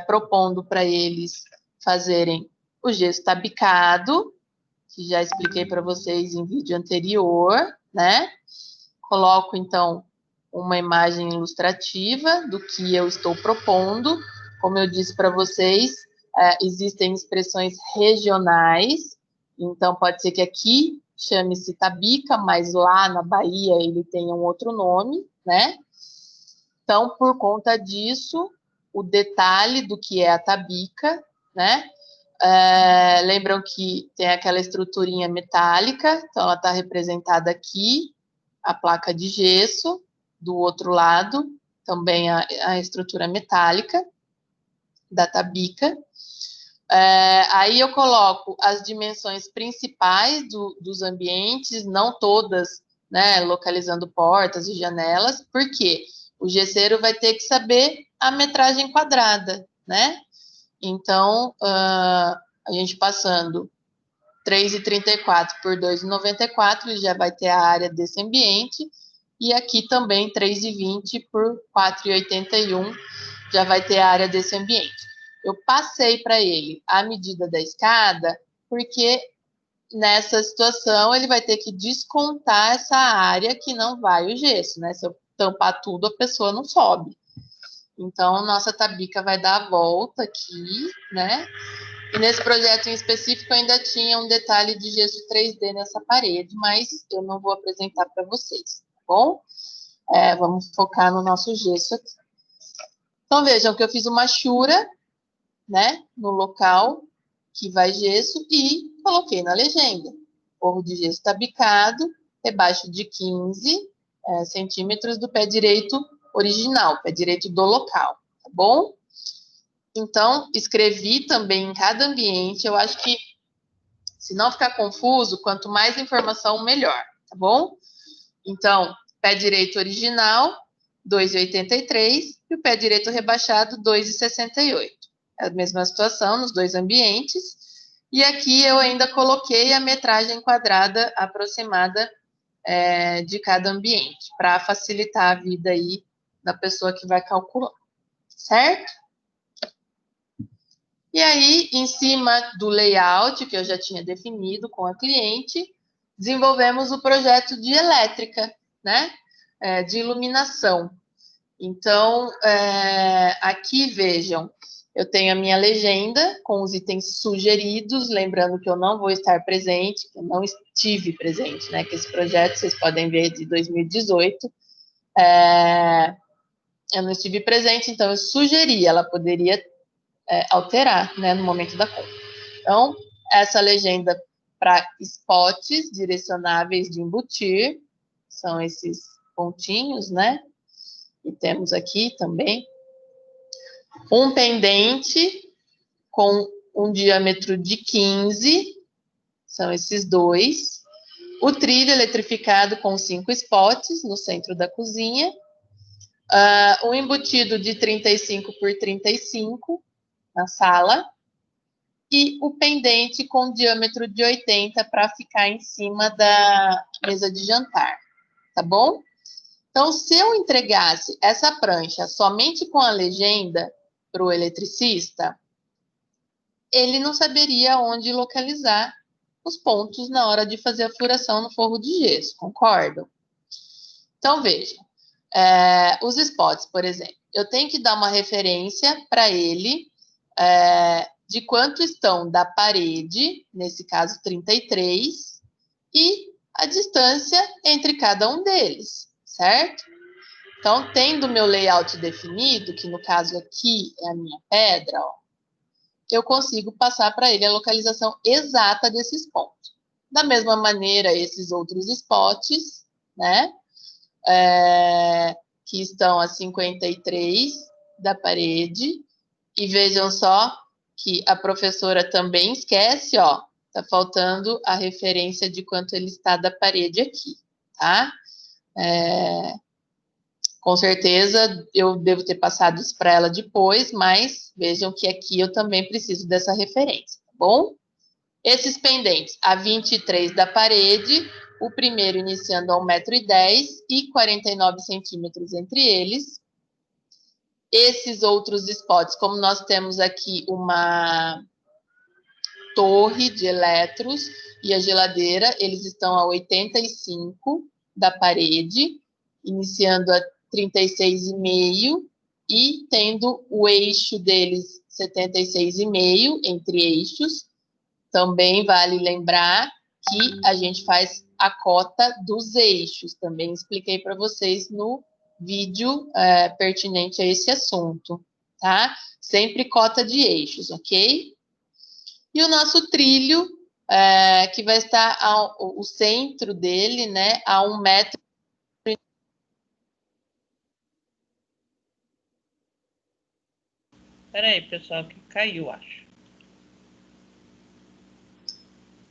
propondo para eles fazerem o gesso tabicado, que já expliquei para vocês em vídeo anterior, né? Coloco, então, uma imagem ilustrativa do que eu estou propondo. Como eu disse para vocês, existem expressões regionais, então pode ser que aqui chame-se tabica, mas lá na Bahia ele tenha um outro nome, né? Então, por conta disso, o detalhe do que é a tabica, né? Lembram que tem aquela estruturinha metálica, então ela está representada aqui, a placa de gesso, do outro lado, também a estrutura metálica da tabica. Aí eu coloco as dimensões principais dos ambientes, não todas, né, localizando portas e janelas, porque o gesseiro vai ter que saber a metragem quadrada, né? Então, a gente passando 3,34 por 2,94, ele já vai ter a área desse ambiente, e aqui também 3,20 por 4,81 já vai ter a área desse ambiente. Eu passei para ele a medida da escada, porque nessa situação ele vai ter que descontar essa área que não vai o gesso, né? Se eu tampar tudo, a pessoa não sobe. Então, nossa tabica vai dar a volta aqui, né? E nesse projeto em específico ainda tinha um detalhe de gesso 3D nessa parede, mas eu não vou apresentar para vocês, tá bom? Vamos focar no nosso gesso aqui. Então, vejam que eu fiz uma chura, né, no local que vai gesso e coloquei na legenda. Forro de gesso tabicado, rebaixo de 15 centímetros do pé direito original, pé direito do local, tá bom? Então, escrevi também em cada ambiente, eu acho que, se não ficar confuso, quanto mais informação, melhor, tá bom? Então, pé direito original, 2,83, e o pé direito rebaixado, 2,68. É a mesma situação nos dois ambientes. E aqui eu ainda coloquei a metragem quadrada aproximada de cada ambiente, para facilitar a vida aí da pessoa que vai calcular, certo? E aí, em cima do layout que eu já tinha definido com a cliente, desenvolvemos o projeto de elétrica, né? De iluminação. Então, aqui, vejam, eu tenho a minha legenda com os itens sugeridos, lembrando que eu não vou estar presente, que eu não estive presente, né? Que esse projeto, vocês podem ver, de 2018, eu não estive presente, então eu sugeri, ela poderia alterar, né, no momento da compra. Então, essa legenda para spots direcionáveis de embutir, são esses pontinhos, né? E temos aqui também um pendente com um diâmetro de 15, são esses dois. O trilho eletrificado com 5 spots no centro da cozinha. Um embutido de 35 por 35 na sala. e o pendente com diâmetro de 80 para ficar em cima da mesa de jantar, tá bom? Então, se eu entregasse essa prancha somente com a legenda para o eletricista, ele não saberia onde localizar os pontos na hora de fazer a furação no forro de gesso, concordam? Então, veja, os spots, por exemplo, eu tenho que dar uma referência para ele de quanto estão da parede, nesse caso 33, e a distância entre cada um deles, certo? Então, tendo o meu layout definido, que no caso aqui é a minha pedra, ó, eu consigo passar para ele a localização exata desses pontos. Da mesma maneira, esses outros spots, né, que estão a 53 da parede, e vejam só que a professora também esquece, ó, tá faltando a referência de quanto ele está da parede aqui, tá? Com certeza eu devo ter passado isso para ela depois, mas vejam que aqui eu também preciso dessa referência, tá bom? Esses pendentes, a 23 da parede, o primeiro iniciando a 1,10 m e 49 centímetros entre eles. Esses outros spots, como nós temos aqui uma torre de eletros e a geladeira, eles estão a 85 da parede, iniciando a 36,5 e tendo o eixo deles 76,5 entre eixos. Também vale lembrar que a gente faz a cota dos eixos. Também expliquei para vocês no vídeo pertinente a esse assunto, tá? Sempre cota de eixos, ok? E o nosso trilho, que vai estar o centro dele, né, a 1 metro. Peraí, pessoal, que caiu, acho.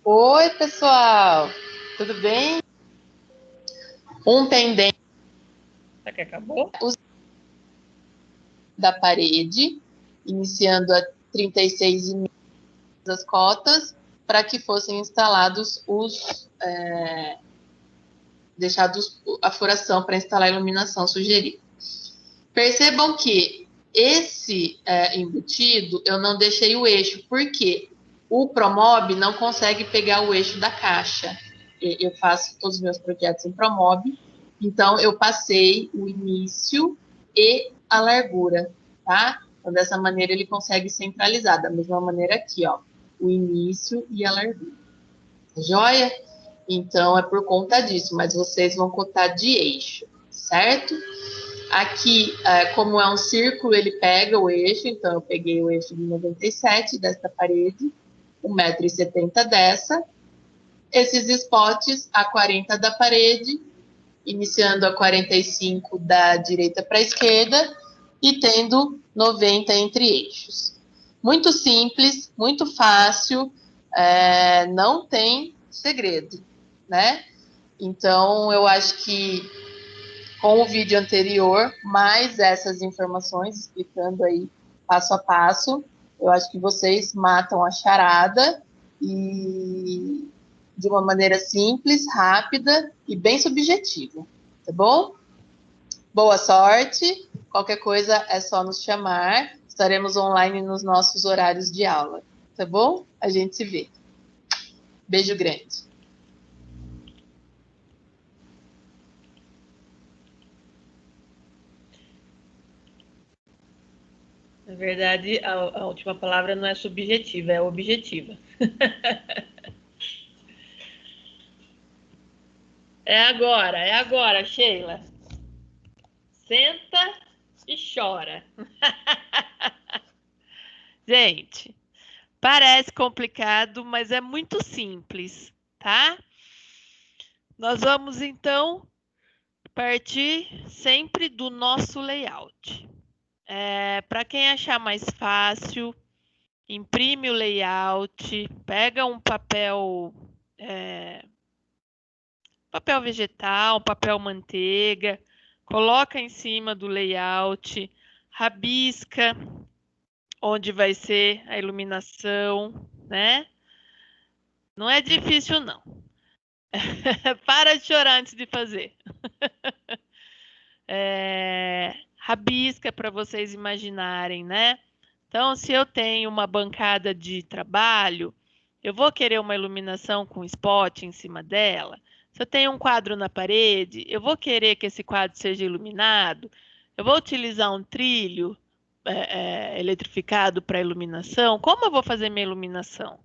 Oi, pessoal, tudo bem? Um pendente. Será que acabou? Da parede, iniciando a 36,5 das cotas, para que fossem instalados deixados a furação para instalar a iluminação sugerida. Percebam que esse embutido, eu não deixei o eixo, porque o Promob não consegue pegar o eixo da caixa. Eu faço todos os meus projetos em Promob, então eu passei o início e a largura, tá? Então, dessa maneira, ele consegue centralizar, da mesma maneira aqui, ó, o início e a largura. Joia? Então, é por conta disso, mas vocês vão cotar de eixo, certo? Aqui, como é um círculo, ele pega o eixo, então eu peguei o eixo de 97 desta parede, 1,70 m dessa, esses spots a 40 da parede, iniciando a 45 da direita para a esquerda e tendo 90 entre eixos. Muito simples, muito fácil, não tem segredo, né? Então, eu acho que com o vídeo anterior, mais essas informações, explicando aí passo a passo, eu acho que vocês matam a charada e de uma maneira simples, rápida e bem subjetiva, tá bom? Boa sorte, qualquer coisa é só nos chamar, estaremos online nos nossos horários de aula, tá bom? A gente se vê. Beijo grande. Na verdade, a última palavra não é subjetiva, é objetiva. É agora, Sheila. Senta e chora. Gente, parece complicado, mas é muito simples, tá? Nós vamos, então, partir sempre do nosso layout. Para quem achar mais fácil, imprime o layout, pega um papel vegetal, papel manteiga, coloca em cima do layout, rabisca onde vai ser a iluminação, né? Não é difícil, não. Para de chorar antes de fazer. Rabisca para vocês imaginarem, né? Então, se eu tenho uma bancada de trabalho, eu vou querer uma iluminação com spot em cima dela. Se eu tenho um quadro na parede, eu vou querer que esse quadro seja iluminado. Eu vou utilizar um trilho eletrificado para iluminação. Como eu vou fazer minha iluminação?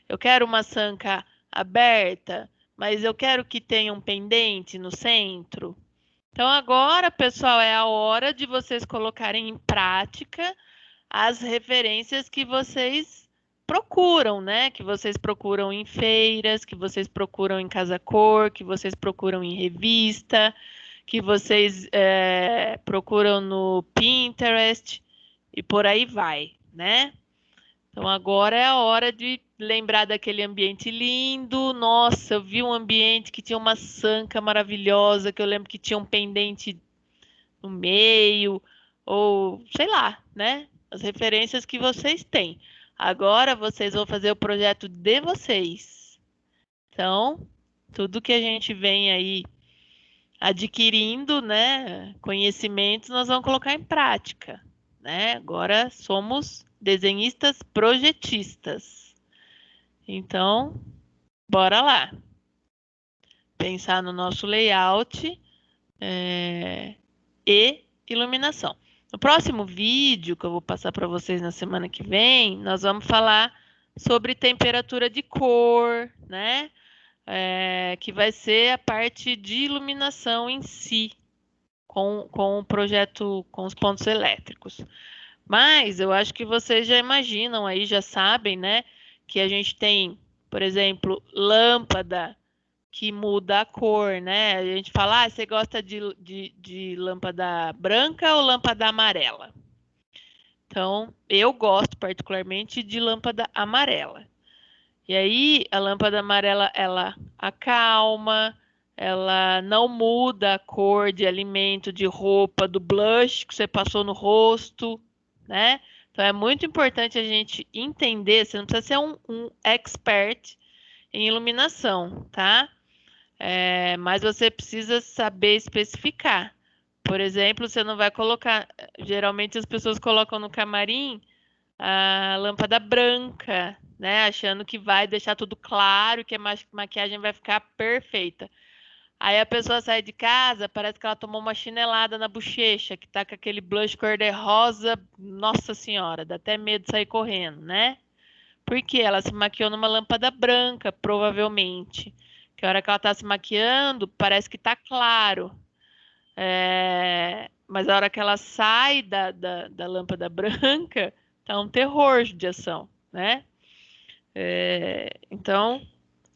Eu quero uma sanca aberta, mas eu quero que tenha um pendente no centro. Então, agora, pessoal, é a hora de vocês colocarem em prática as referências que vocês procuram, né? Que vocês procuram em feiras, que vocês procuram em Casa Cor, que vocês procuram em revista, que vocês procuram no Pinterest e por aí vai, né? Então agora é a hora de lembrar daquele ambiente lindo. Nossa, eu vi um ambiente que tinha uma sanca maravilhosa, que eu lembro que tinha um pendente no meio, ou sei lá, né? As referências que vocês têm. Agora vocês vão fazer o projeto de vocês. Então, tudo que a gente vem aí adquirindo, né, conhecimentos, nós vamos colocar em prática, né? Agora somos desenhistas projetistas. Então, bora lá. Pensar no nosso layout e iluminação. No próximo vídeo, que eu vou passar para vocês na semana que vem, nós vamos falar sobre temperatura de cor, né? Que vai ser a parte de iluminação em si, com o projeto, com os pontos elétricos. Mas eu acho que vocês já imaginam aí, já sabem, né? Que a gente tem, por exemplo, lâmpada que muda a cor, né? A gente fala, você gosta de lâmpada branca ou lâmpada amarela? Então, eu gosto particularmente de lâmpada amarela. E aí, a lâmpada amarela, ela acalma, ela não muda a cor de alimento, de roupa, do blush que você passou no rosto, né? Então, é muito importante a gente entender, você não precisa ser um expert em iluminação, tá? Mas você precisa saber especificar. Por exemplo, você não vai colocar... Geralmente as pessoas colocam no camarim a lâmpada branca, né? Achando que vai deixar tudo claro, que a maquiagem vai ficar perfeita. Aí a pessoa sai de casa, parece que ela tomou uma chinelada na bochecha, que tá com aquele blush cor-de-rosa, nossa senhora, dá até medo de sair correndo, né? Porque ela se maquiou numa lâmpada branca, provavelmente. Que a hora que ela tá se maquiando, parece que tá claro. Mas a hora que ela sai da lâmpada branca, tá um terror de ação, né? Então,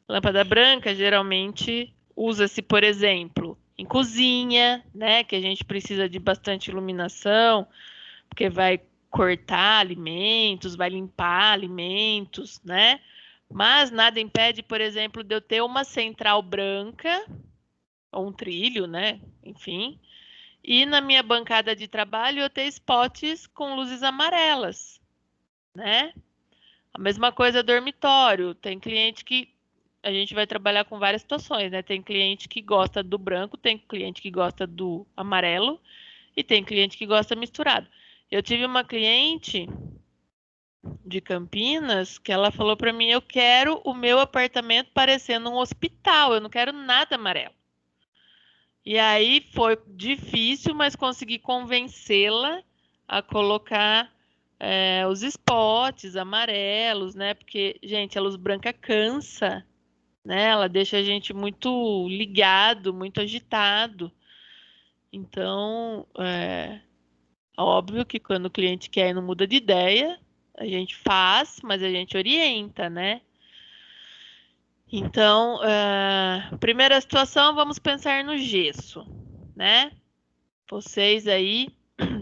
lâmpada branca geralmente usa-se, por exemplo, em cozinha, né? Que a gente precisa de bastante iluminação, porque vai cortar alimentos, vai limpar alimentos, né? Mas nada impede, por exemplo, de eu ter uma central branca, ou um trilho, né? Enfim. E na minha bancada de trabalho eu ter spots com luzes amarelas, né? A mesma coisa dormitório. Tem cliente que a gente vai trabalhar com várias situações, né? Tem cliente que gosta do branco, tem cliente que gosta do amarelo e tem cliente que gosta misturado. Eu tive uma cliente de Campinas que ela falou para mim, eu quero o meu apartamento parecendo um hospital, eu não quero nada amarelo. E aí foi difícil, mas consegui convencê-la a colocar os spots amarelos, né? Porque, gente, a luz branca cansa, né? Ela deixa a gente muito ligado, muito agitado. Então, óbvio que quando o cliente quer e não muda de ideia, a gente faz, mas a gente orienta, né? Então, primeira situação, vamos pensar no gesso, né? Vocês aí,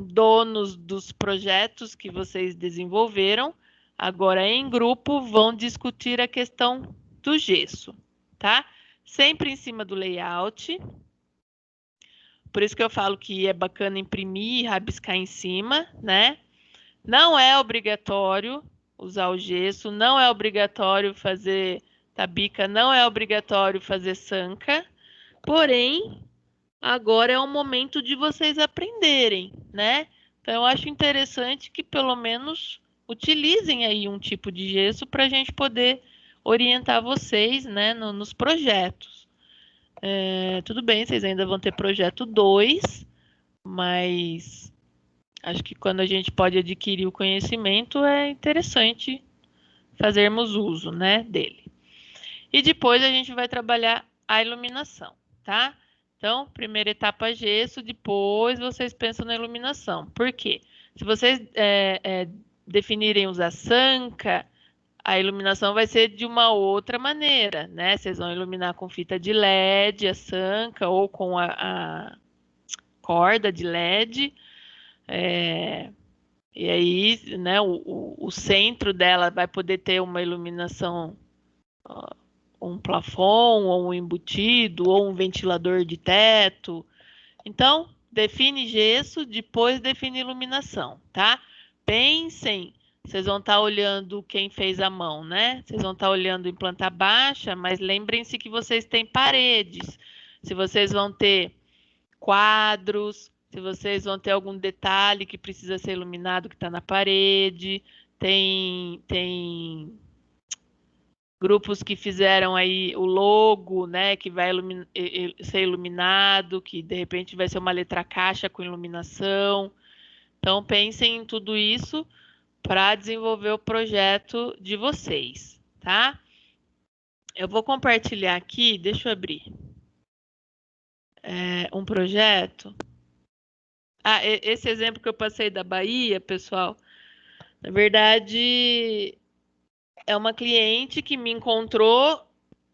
donos dos projetos que vocês desenvolveram, agora em grupo, vão discutir a questão do gesso, tá? Sempre em cima do layout. Por isso que eu falo que é bacana imprimir e rabiscar em cima, né? Não é obrigatório usar o gesso, não é obrigatório fazer tabica, não é obrigatório fazer sanca, porém, agora é o momento de vocês aprenderem, né? Então, eu acho interessante que pelo menos utilizem aí um tipo de gesso para a gente poder orientar vocês, né, nos projetos. Tudo bem, vocês ainda vão ter projeto 2, mas acho que quando a gente pode adquirir o conhecimento, é interessante fazermos uso, né, dele. E depois a gente vai trabalhar a iluminação, tá? Então, primeira etapa gesso, depois vocês pensam na iluminação. Por quê? Se vocês definirem usar sanca, a iluminação vai ser de uma outra maneira, né? Vocês vão iluminar com fita de LED, a sanca, ou com a corda de LED. E aí, né, o centro dela vai poder ter uma iluminação, um plafond, ou um embutido, ou um ventilador de teto. Então, define gesso, depois define iluminação, tá? Pensem, vocês vão estar olhando quem fez a mão, né? Vocês vão estar olhando em planta baixa, mas lembrem-se que vocês têm paredes. Se vocês vão ter quadros, se vocês vão ter algum detalhe que precisa ser iluminado que está na parede, tem grupos que fizeram aí o logo, né, que vai ser iluminado, que de repente vai ser uma letra caixa com iluminação. Então, pensem em tudo isso para desenvolver o projeto de vocês, tá? Eu vou compartilhar aqui, deixa eu abrir, um projeto. Esse exemplo que eu passei da Bahia, pessoal, na verdade, é uma cliente que me encontrou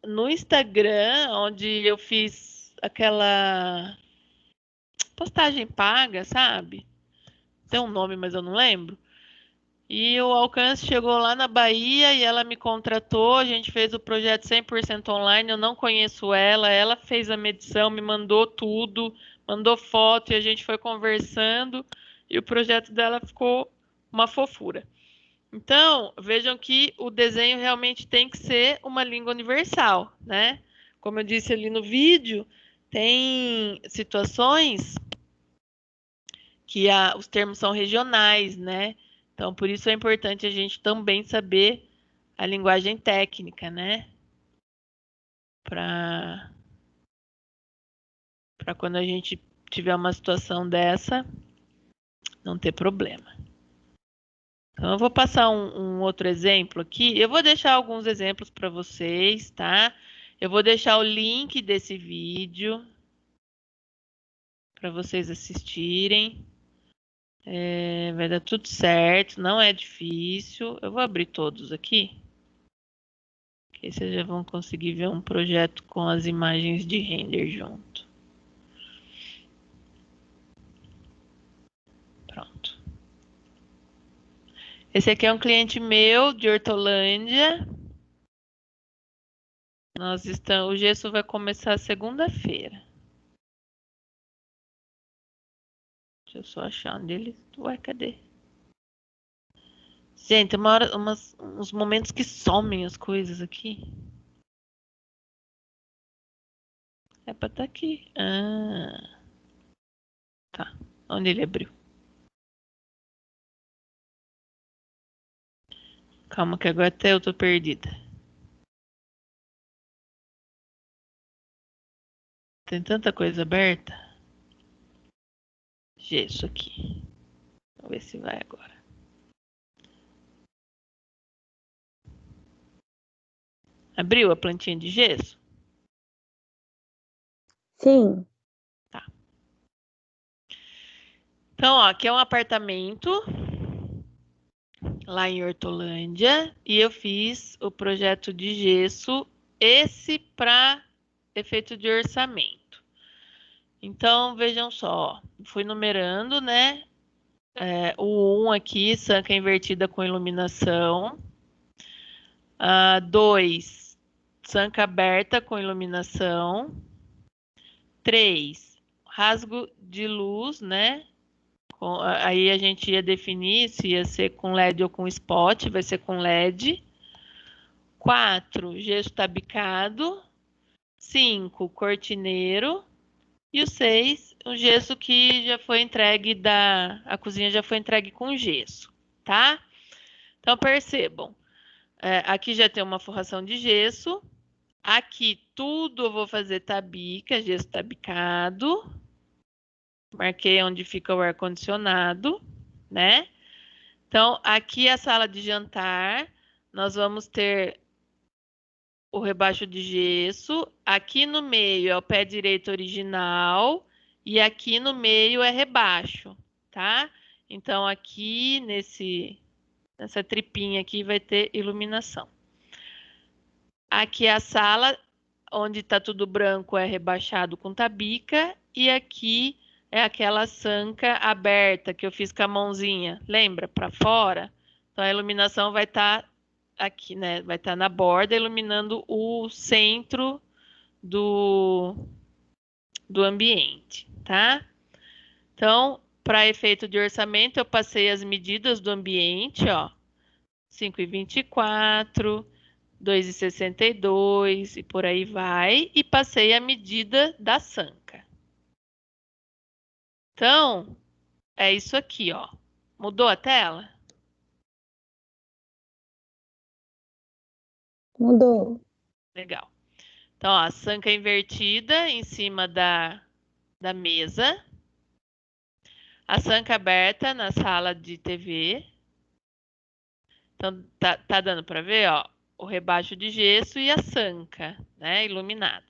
no Instagram, onde eu fiz aquela postagem paga, sabe? Tem um nome, mas eu não lembro. E o alcance chegou lá na Bahia e ela me contratou, a gente fez o projeto 100% online, eu não conheço ela fez a medição, me mandou tudo, mandou foto e a gente foi conversando e o projeto dela ficou uma fofura. Então, vejam que o desenho realmente tem que ser uma língua universal, né? Como eu disse ali no vídeo, tem situações que os termos são regionais, né? Então, por isso é importante a gente também saber a linguagem técnica, né? Para quando a gente tiver uma situação dessa, não ter problema. Então, eu vou passar um outro exemplo aqui. Eu vou deixar alguns exemplos para vocês, tá? Eu vou deixar o link desse vídeo para vocês assistirem. Vai dar tudo certo, não é difícil. Eu vou abrir todos aqui. Que aí vocês já vão conseguir ver um projeto com as imagens de render junto. Pronto. Esse aqui é um cliente meu de Hortolândia. O gesso vai começar segunda-feira. Deixa eu só achar onde ele... Ué, cadê? Gente, uns momentos que somem as coisas aqui. É pra estar aqui. Tá. Onde ele abriu? Calma que agora até eu tô perdida. Tem tanta coisa aberta. Gesso aqui. Vamos ver se vai agora. Abriu a plantinha de gesso? Sim. Tá. Então, ó, aqui é um apartamento lá em Hortolândia e eu fiz o projeto de gesso, esse para efeito de orçamento. Então, vejam só, fui numerando, né? O 1 aqui, sanca invertida com iluminação. 2, sanca aberta com iluminação. 3, rasgo de luz, né? Aí a gente ia definir se ia ser com LED ou com spot, vai ser com LED. 4, gesso tabicado. 5, cortineiro. E o 6, o gesso que já foi entregue a cozinha já foi entregue com gesso, tá? Então, percebam, aqui já tem uma forração de gesso. Aqui tudo eu vou fazer tabica, gesso tabicado. Marquei onde fica o ar-condicionado, né? Então, aqui a sala de jantar, nós vamos ter o rebaixo de gesso. Aqui no meio é o pé direito original e aqui no meio é rebaixo, tá? Então, aqui nessa tripinha aqui vai ter iluminação. Aqui a sala, onde está tudo branco, é rebaixado com tabica. E aqui é aquela sanca aberta que eu fiz com a mãozinha. Lembra? Para fora. Então, a iluminação vai estar aqui, né? Vai estar na borda, iluminando o centro do ambiente, tá? Então, para efeito de orçamento, eu passei as medidas do ambiente, ó. 5,24, 2,62 e por aí vai. E passei a medida da sanca. Então, é isso aqui, ó. Mudou a tela? Mudou. Legal. Então, ó, a sanca invertida em cima da mesa. A sanca aberta na sala de TV. Então, tá dando para ver, ó, o rebaixo de gesso e a sanca, né, iluminada.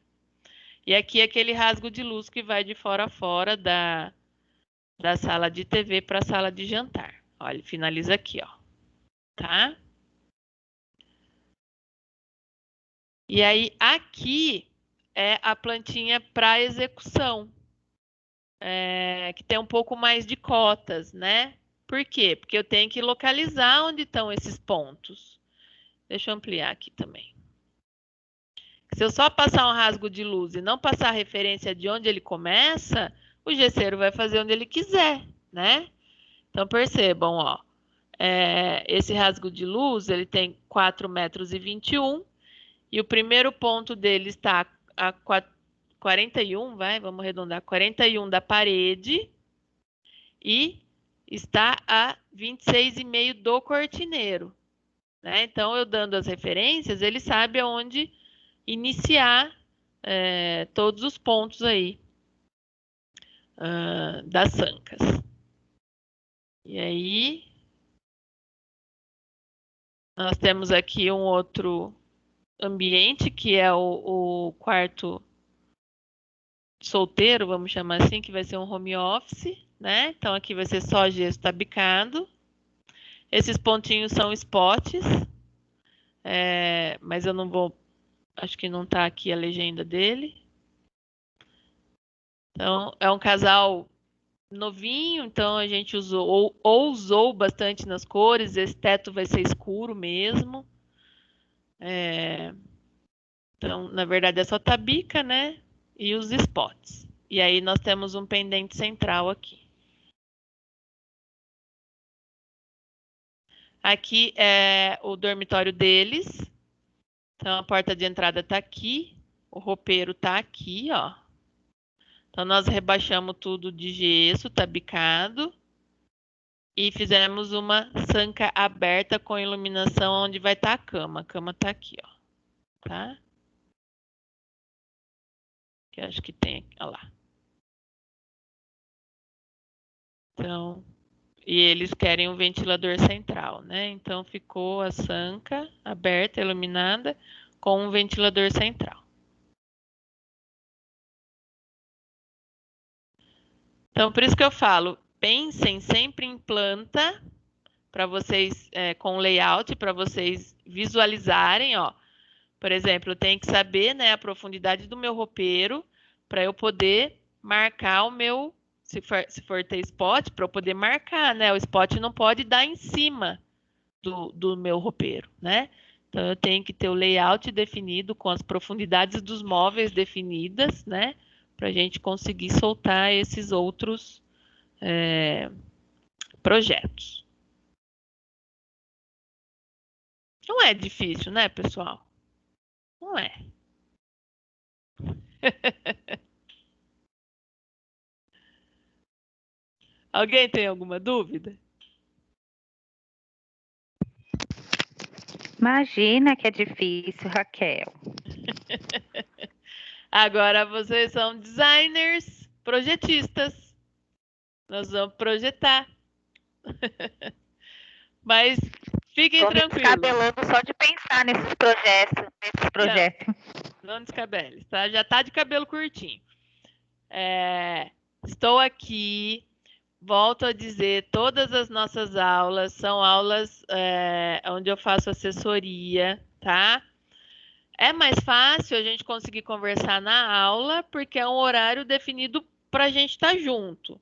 E aqui aquele rasgo de luz que vai de fora a fora da sala de TV para a sala de jantar. Olha, finaliza aqui, ó, tá? E aí, aqui é a plantinha para execução, que tem um pouco mais de cotas, né? Por quê? Porque eu tenho que localizar onde estão esses pontos. Deixa eu ampliar aqui também. Se eu só passar um rasgo de luz e não passar a referência de onde ele começa, o gesseiro vai fazer onde ele quiser, né? Então, percebam, ó. Esse rasgo de luz, ele tem 4,21 m e o primeiro ponto dele está a 41, vamos arredondar, 41 da parede e está a 26,5 do cortineiro, né? Então, eu dando as referências, ele sabe aonde iniciar todos os pontos aí das sancas. E aí, nós temos aqui um outro ambiente, que é o quarto solteiro, vamos chamar assim, que vai ser um home office, né? Então, aqui vai ser só gesso tabicado. Esses pontinhos são spots, mas eu não vou... Acho que não está aqui a legenda dele. Então, é um casal novinho, então a gente usou ou usou bastante nas cores. Esse teto vai ser escuro mesmo. Então, na verdade, é só tabica, né? E os spots. E aí nós temos um pendente central aqui. Aqui é o dormitório deles. Então, a porta de entrada está aqui. O roupeiro está aqui, ó. Então, nós rebaixamos tudo de gesso, tabicado. E fizemos uma sanca aberta com iluminação onde vai estar a cama. A cama está aqui, ó. Tá? Que eu acho que tem, ó lá. Então, e eles querem um ventilador central, né? Então, ficou a sanca aberta, iluminada, com um ventilador central. Então, por isso que eu falo, pensem sempre em planta, para vocês, com layout, para vocês visualizarem, ó. Por exemplo, eu tenho que saber, né, a profundidade do meu roupeiro, para eu poder marcar o meu, se for ter spot, para eu poder marcar, né? O spot não pode dar em cima do meu roupeiro, né? Então, eu tenho que ter o layout definido com as profundidades dos móveis definidas, né? Para a gente conseguir soltar esses outros projetos. Não é difícil, né, pessoal? Não é. Alguém tem alguma dúvida? Imagina que é difícil, Raquel. Agora vocês são designers, projetistas. Nós vamos projetar. Mas fiquem Tô me tranquilos. descabelando só de pensar nesses projetos. Não descabele, tá? Já tá de cabelo curtinho. Estou aqui, volto a dizer, todas as nossas aulas são aulas onde eu faço assessoria, tá? É mais fácil a gente conseguir conversar na aula, porque é um horário definido para a gente estar junto.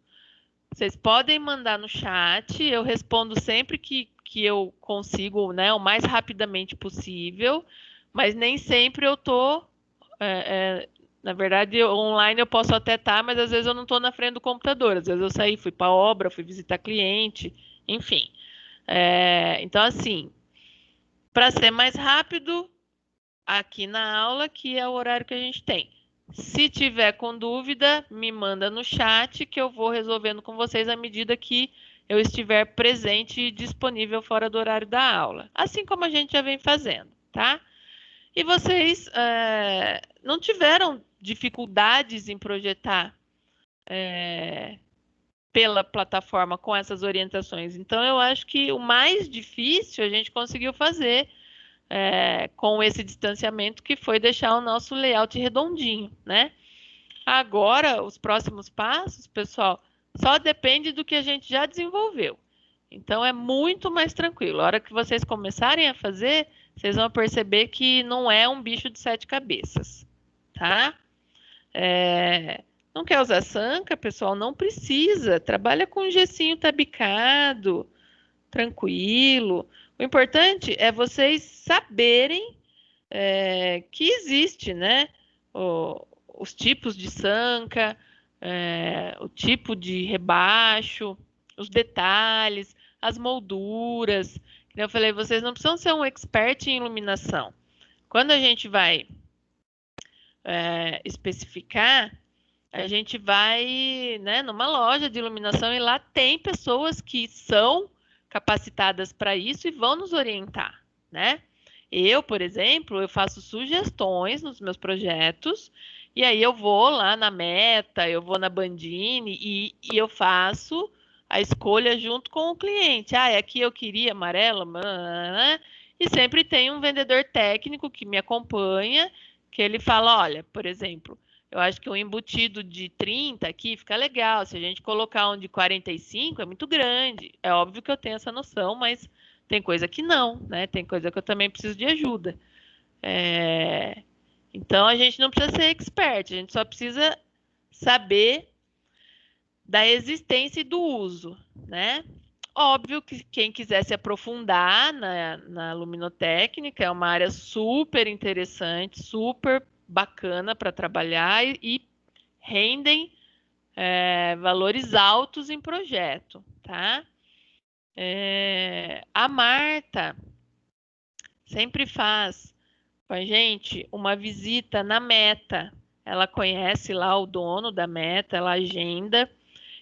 Vocês podem mandar no chat, eu respondo sempre que eu consigo, né, o mais rapidamente possível, mas nem sempre eu tô, na verdade, online eu posso até estar, mas às vezes eu não estou na frente do computador, às vezes eu saí, fui para obra, fui visitar cliente, enfim. Então, assim, para ser mais rápido, aqui na aula, que é o horário que a gente tem. Se tiver com dúvida, me manda no chat que eu vou resolvendo com vocês à medida que eu estiver presente e disponível fora do horário da aula. Assim como a gente já vem fazendo, tá? E vocês não tiveram dificuldades em projetar pela plataforma com essas orientações. Então, eu acho que o mais difícil a gente conseguiu fazer com esse distanciamento, que foi deixar o nosso layout redondinho, né? Agora, os próximos passos, pessoal, só depende do que a gente já desenvolveu. Então, é muito mais tranquilo. A hora que vocês começarem a fazer, vocês vão perceber que não é um bicho de 7 cabeças, tá? Não quer usar sanca, pessoal? Não precisa. Trabalha com gessinho tabicado, tranquilo. O importante é vocês saberem que existe, né? Os tipos de sanca, o tipo de rebaixo, os detalhes, as molduras. Eu falei, vocês não precisam ser um expert em iluminação. Quando a gente vai especificar, a gente vai, né, numa loja de iluminação e lá tem pessoas que são capacitadas para isso e vão nos orientar, né? Eu, por exemplo, eu faço sugestões nos meus projetos e aí eu vou lá na Meta, eu vou na Bandini e eu faço a escolha junto com o cliente. Aqui eu queria amarelo, e sempre tem um vendedor técnico que me acompanha, que ele fala, olha, por exemplo, eu acho que um embutido de 30 aqui fica legal. Se a gente colocar um de 45, é muito grande. É óbvio que eu tenho essa noção, mas tem coisa que não, né? Tem coisa que eu também preciso de ajuda. Então, a gente não precisa ser expert, a gente só precisa saber da existência e do uso, né? Óbvio que quem quiser se aprofundar na luminotécnica, é uma área super interessante, super bacana para trabalhar e rendem valores altos em projeto, tá? A Marta sempre faz com a gente uma visita na Meta. Ela conhece lá o dono da Meta, ela agenda.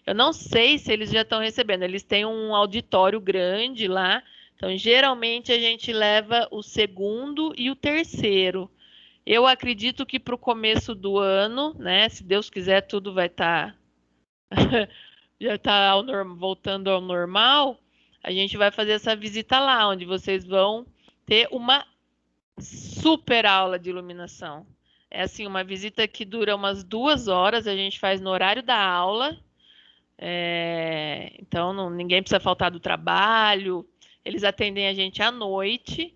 Eu não sei se eles já estão recebendo. Eles têm um auditório grande lá. Então, geralmente, a gente leva o segundo e o terceiro. Eu acredito que para o começo do ano, né? Se Deus quiser, tudo vai estar já está voltando ao normal. A gente vai fazer essa visita lá, onde vocês vão ter uma super aula de iluminação. É assim, uma visita que dura umas 2 horas. A gente faz no horário da aula. Então, ninguém precisa faltar do trabalho. Eles atendem a gente à noite.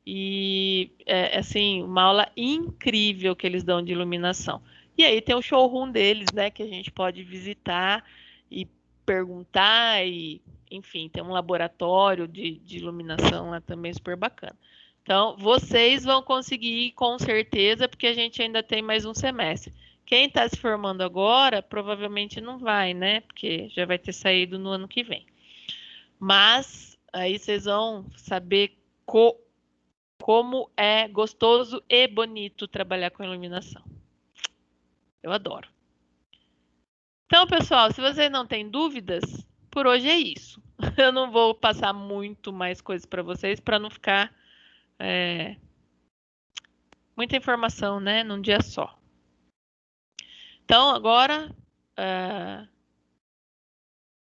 E, assim, uma aula incrível que eles dão de iluminação. E aí tem o showroom deles, né, que a gente pode visitar e perguntar. E, enfim, tem um laboratório de iluminação lá também super bacana. Então, vocês vão conseguir com certeza, porque a gente ainda tem mais um semestre. Quem está se formando agora, provavelmente não vai, né? Porque já vai ter saído no ano que vem. Mas aí vocês vão saber como é gostoso e bonito trabalhar com iluminação. Eu adoro. Então, pessoal, se vocês não têm dúvidas, por hoje é isso. Eu não vou passar muito mais coisas para vocês, para não ficar muita informação, né, num dia só. Então, agora,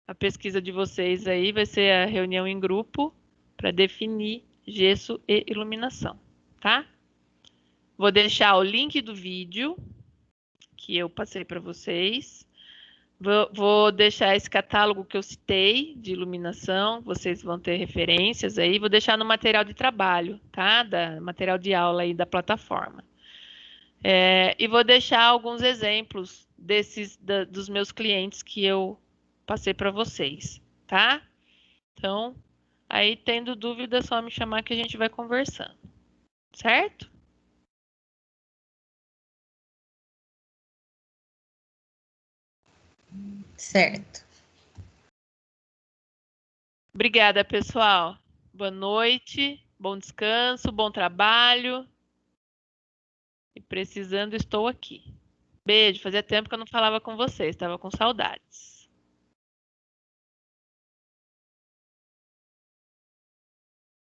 a pesquisa de vocês aí vai ser a reunião em grupo para definir gesso e iluminação, tá? Vou deixar o link do vídeo que eu passei para vocês. Vou deixar esse catálogo que eu citei de iluminação, vocês vão ter referências aí. Vou deixar no material de trabalho, tá? Material de aula aí da plataforma. E vou deixar alguns exemplos dos meus clientes que eu passei para vocês, tá? Então, aí tendo dúvida, é só me chamar que a gente vai conversando, certo? Certo. Obrigada, pessoal. Boa noite, bom descanso, bom trabalho. E precisando, estou aqui. Beijo, fazia tempo que eu não falava com vocês, estava com saudades.